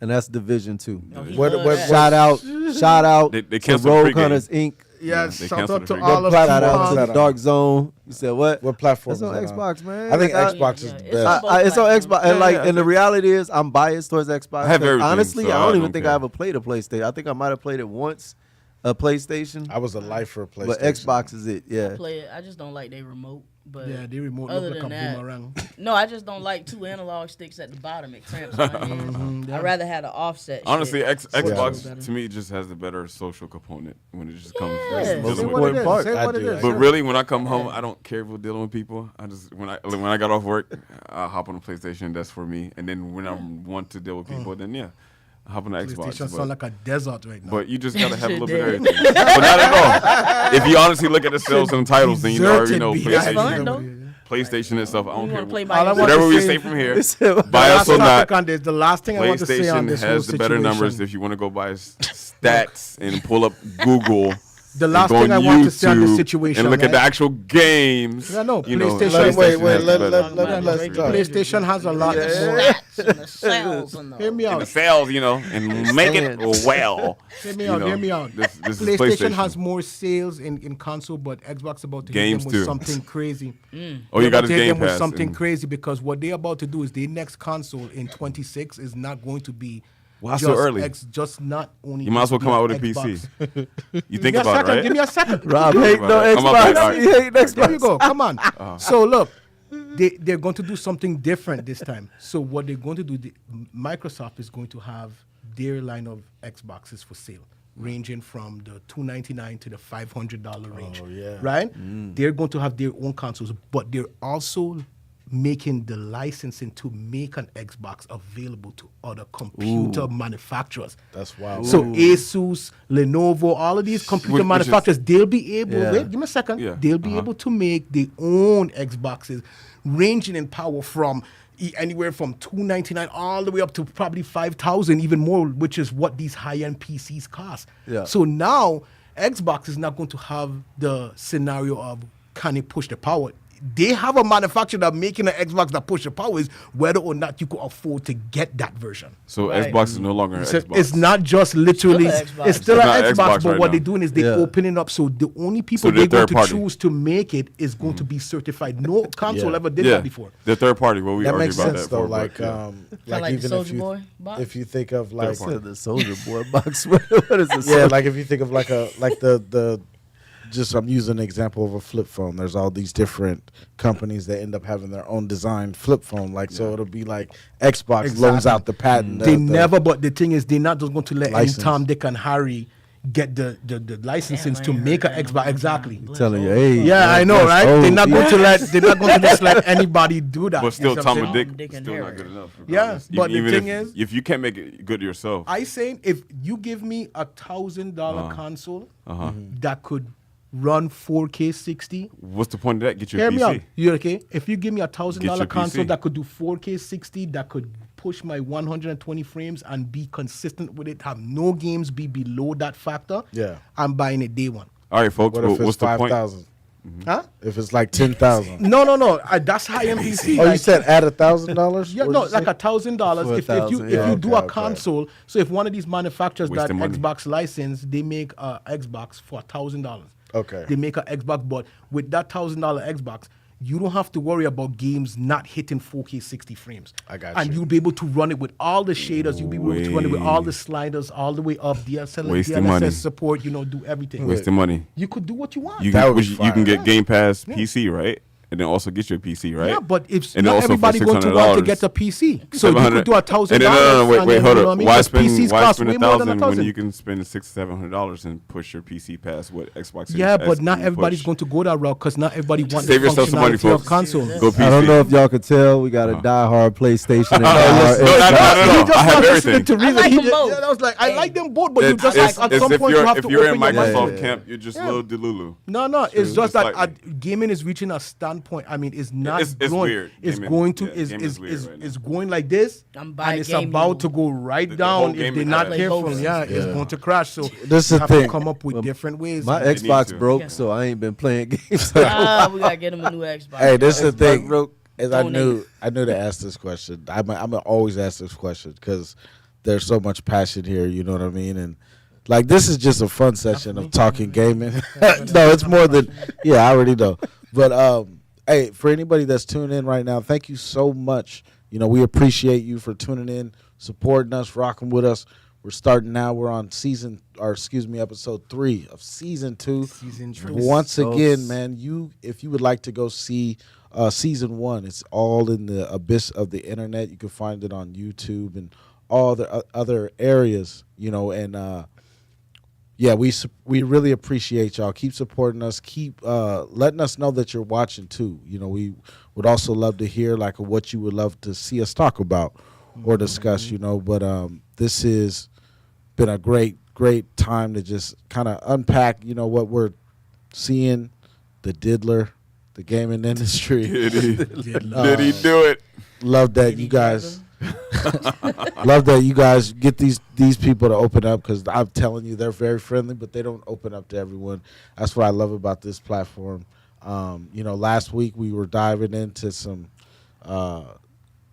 and that's Division 2. Oh, he What- love what- that. Shout out They to canceled the Rogue pregame. Hunters Inc. Yeah, they shout canceled out the to free all game. of What Shout out platform? to Fun. Dark Zone. You said what? What platform? That's on is it Xbox, man. I think Like, Xbox is Yeah, the it's best. on It's on platforms. Xbox, and Yeah, and the reality is, I'm biased towards Xbox. I have 'cause everything, honestly, so I I don't don't even think care. I ever played a PlayStation. I think I might have played it once, a PlayStation, I was a lifer of PlayStation. but Xbox is it. Yeah, Play it. I just don't like they remote. But Yeah, the remote other look like a than that, boomerang. No, I just don't like 2 analog sticks at the bottom. It cramps my hands. Yeah. I'd rather have an offset. Honestly, shit. Xbox better. to me just has the better social component when it just comes. Yeah. to That's the most Say dealing what with it important is. part. Say I what it do. is. But really, when I come home, I don't care if dealing with people. When I got off work, I hop on the PlayStation. That's for me. And then when I want to deal with people, then yeah, I hop on the Xbox. PlayStation sound like a desert right now. But you just gotta have a little Shit bit of did. everything. But not at all. If you honestly look at the sales and titles, then you already know Deserted That's fun, PlayStation. though. PlayStation and stuff. I don't You care. want to play by All I want yourself? Whatever to we say- say from here, The buy us last or not. topic on this, the last thing I want to say on PlayStation this whole has the better numbers situation- if you want to go by stats and pull up Google. The and last go thing on I want to say on this YouTube situation, and look at the right? actual games. Yeah, no, you know, PlayStation- Wait, has let- the let- better let- numbers. let's talk. PlayStation has a lot more. Stats and the sales and Hear me And out. the sales, you know, and make it well. Hear me You out. know, Hear me out. This is PlayStation has more sales in console, but Xbox about to hit Games them with too. something crazy. Oh, you They're got about his to hit Game them with Pass. something and- crazy because what they're about to do is their next console in 26 is not going to be Why so early? just not only. You might as well come out with a Xbox. PC. You Give think me a about second. it, Give me right? a second. Rob hate no I'm up there, Xbox. all right. He hate Xbox. There you go. Come on. So look, they're going to do something different this time. So what they're going to do, Microsoft is going to have their line of Xboxes for sale, ranging from the $299 to the $500 range. Oh, yeah. Right? They're going to have their own consoles, but they're also making the licensing to make an Xbox available to other computer manufacturers. That's wild. So Asus, Lenovo, all of these computer Which is- manufacturers, they'll be able. Yeah. Wait, give me a second. Yeah, They'll be able to make their own Xboxes, ranging in power from anywhere from $299 all the way up to probably $5,000, even more, which is what these high-end PCs cost. Yeah. So now Xbox is not going to have the scenario of can it push the power. They have a manufacturer that making an Xbox that push the power is whether or not you could afford to get that version. So Right. Xbox is no longer an So Xbox. it's not just literally, Still a Xbox. it's still It's an not Xbox, Xbox but right what now. they're doing is they're Yeah. opening up. So the only people So they're they're going third to party. choose to make it is going to be certified. No console Yeah. ever did yeah, that before. the third party. Well, we That argued makes about sense that though. before, Like, but, yeah. like like even the if Soulja you Boy box? if you think of like To the Soldier Boy box. What is this? yeah, like if you think of like the just I'm using an example of a flip phone. There's all these different companies that end up having their own designed flip phone. Like so, it'll be like Xbox loans Exactly. out the patent. They the- never, but the thing is, they're not just going to let any License. Tom, Dick, and Harry get the licensing Damn, I to ain't make heard an that in a Xbox. long Exactly. time. Telling you, hey. Yeah, I know, that's right? old. They're not going to let. They're not going to just let anybody do that. But still, You see what I'm Tom saying? and Dick Dick and still Harry. not good enough. Yeah, regardless. but the Even thing if, is- if you can't make it good yourself, I saying if you give me a $1,000 console that could run 4K 60. what's the point of that? Get your Hear PC. me out. You okay? If you give me a Get your $1,000 console PC. that could do 4K 60, that could push my 120 frames and be consistent with it, have no games be below that factor, Yeah. I'm buying it day one. All right, folks. What if what's it's the point? 5,000? Huh? If it's like 10,000? No. That's high end PC. Oh, you like- said add $1,000? Yeah, no, like $1,000. For If you $1,000, if yeah. you do a Okay, okay. console, so if one of these manufacturers that Wasting money. Xbox license, they make a Xbox for $1,000. Okay. They make an Xbox, but with that $1,000 Xbox, you don't have to worry about games not hitting 4K 60 frames. I got And you. you'll be able to run it with all the shaders. You'll be able to run it with all the sliders all the way up. DLSS Wasting money. support. Do everything. Wasting money. You could do what you want. You That can, would be you can fire. get Game Pass PC, right? And then also get your PC, right? Yeah, but if And not also for everybody going to want to $600, get a PC, so you 700 could do $1,000. And then, no, wait, and wait, then, hold you know up. what I mean? Why 'Cause spend PCs why cost spend way more than $1,000 when $1,000. you can spend $600-700 and push your PC past what Xbox? Series Yeah, S but not can everybody's push? going to go that route because not everybody wants Save the yourself some money, functionality of folks. console. Go PC. I don't know if y'all could tell. We got a diehard PlayStation and No, diehard no, Xbox. no. I have everything. To reason. like He them just- both. yeah, I was like, I like them both, but you It's, just it's, like at it's some if point you you're have if to you're in open your Microsoft mind. camp, you're just Yeah. little Delulu. No, it's True. just that Slightly. gaming is reaching a standpoint. I mean, it's not It's growing. weird. It's Gaming- going to yeah, is gaming is weird right now. is going like this, I'm and buying it's gaming. about to go right The down whole if they're gaming not crash. careful. Hosts. Yeah, it's going to crash. So This is you the have thing. to come up with different ways. My They need Xbox to. broke, Yeah. so I ain't been playing games. We gotta get him a new Xbox. Hey, this is the Xbox thing. broke. Is I Donate. knew to ask this question. I'm gonna always ask this question because there's so much passion here. You know what I mean? And like this is just a fun session of talking gaming. No, it's more than I already know. But hey, for anybody that's tuning in right now, thank you so much. We appreciate you for tuning in, supporting us, rocking with us. We're starting now. We're on episode 3 of season 2. Season 2. Once again, man, if you would like to go see season 1, it's all in the abyss of the internet. You can find it on YouTube and all the other areas, and yeah, we really appreciate y'all. Keep supporting us. Keep letting us know that you're watching too. We would also love to hear like what you would love to see us talk about or discuss. But this has been a great time to just kind of unpack. What we're seeing, the diddler, the gaming industry. Did he do it? Love that you guys. Love that you guys get these people to open up, because I'm telling you, they're very friendly, but they don't open up to everyone. That's what I love about this platform. Last week we were diving into some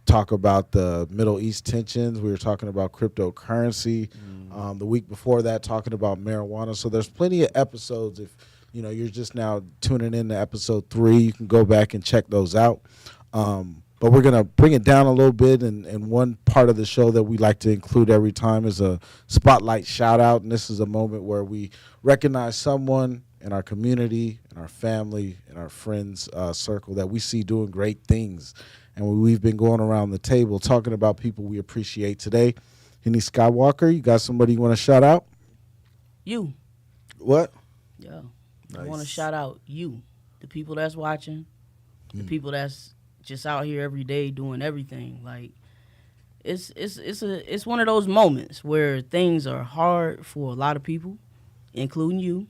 talk about the Middle East tensions. We were talking about cryptocurrency. The week before that, talking about marijuana. So there's plenty of episodes. If you're just now tuning in to episode 3, you can go back and check those out. But we're going to bring it down a little bit, and one part of the show that we like to include every time is a spotlight shout-out, and this is a moment where we recognize someone in our community, in our family, in our friends' circle that we see doing great things. And we've been going around the table talking about people we appreciate today. Henny Skywalker, you got somebody you want to shout out? You. What? Yeah. Nice. I want to shout out you, the people that's watching, the people that's just out here every day doing everything. Like, it's one of those moments where things are hard for a lot of people, including you,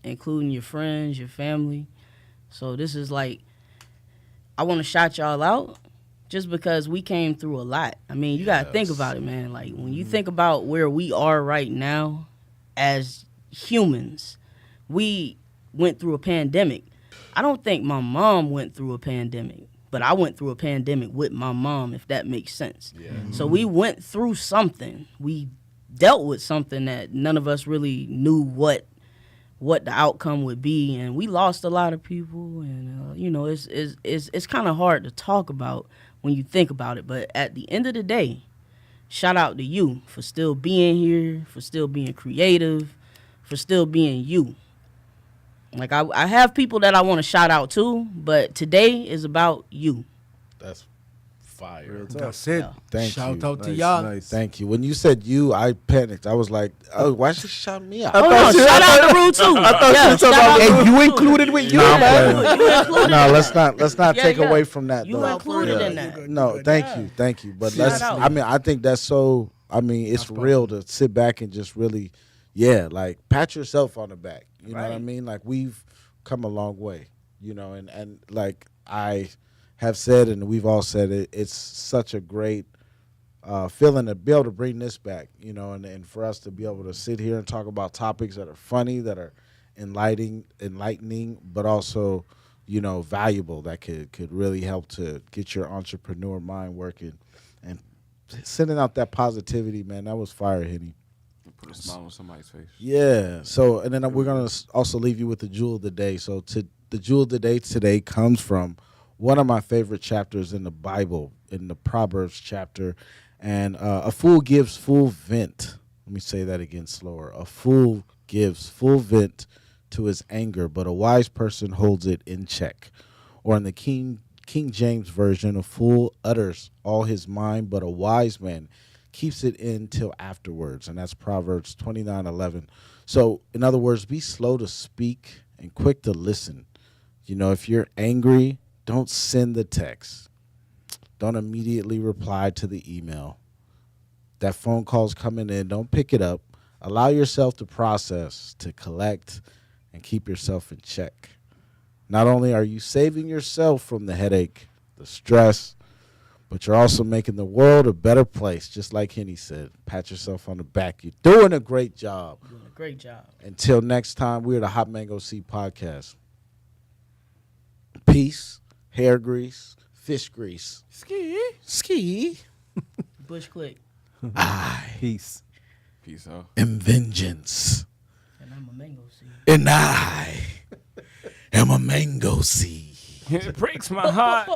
including your friends, your family. So this is like, I want to shout y'all out just because we came through a lot. I mean, you got to think about it, man. Like, when you think about where we are right now as humans, we went through a pandemic. I don't think my mom went through a pandemic, but I went through a pandemic with my mom, if that makes sense. Yeah. So we went through something. We dealt with something that none of us really knew what the outcome would be, and we lost a lot of people. And it's kind of hard to talk about when you think about it. But at the end of the day, shout out to you for still being here, for still being creative, for still being you. Like, I have people that I want to shout out to, but today is about you. That's fire. Real talk. That's it. Yeah. Thank Shout you. out to y'all. Nice. Thank you. When you said you, I panicked. I was like, oh, why should she shout me out? Oh, no, shout out to LaRue, too. Shout out to And you LaRue, included with you, No, I'm man. playing. You included No, in let's that. not Yeah, take yeah. away from that. You though. included Yeah. in that. No, thank you. But Shout let's. out. I think that's so. It's real to sit back and just really, like pat yourself on the back. You know what I Right. mean? Like, we've come a long way. And like I have said, and we've all said it. It's such a great feeling to be able to bring this back. And for us to be able to sit here and talk about topics that are funny, that are enlightening, but also, valuable, that could really help to get your entrepreneur mind working and sending out that positivity, man. That was fire, Henny. Put a smile on somebody's face. Yeah. So, and then we're going to also leave you with the jewel of the day. So the jewel of the day today comes from one of my favorite chapters in the Bible, in the Proverbs chapter. And a fool gives full vent. Let me say that again slower. A fool gives full vent to his anger, but a wise person holds it in check. Or in the King James Version, a fool utters all his mind, but a wise man keeps it in till afterwards. And that's Proverbs 29:11. So, in other words, be slow to speak and quick to listen. If you're angry, don't send the text. Don't immediately reply to the email. That phone call's coming in, don't pick it up. Allow yourself to process, to collect, and keep yourself in check. Not only are you saving yourself from the headache, the stress, but you're also making the world a better place, just like Henny said. Pat yourself on the back. You're doing a great job. Doing a great job. Until next time, we're the Hot Mango Seed Podcast. Peace, hair grease, fish grease. Ski. Bush click. I Peace. Peace out. am vengeance. And I'm a mango seed. And I am a mango seed. It breaks my heart.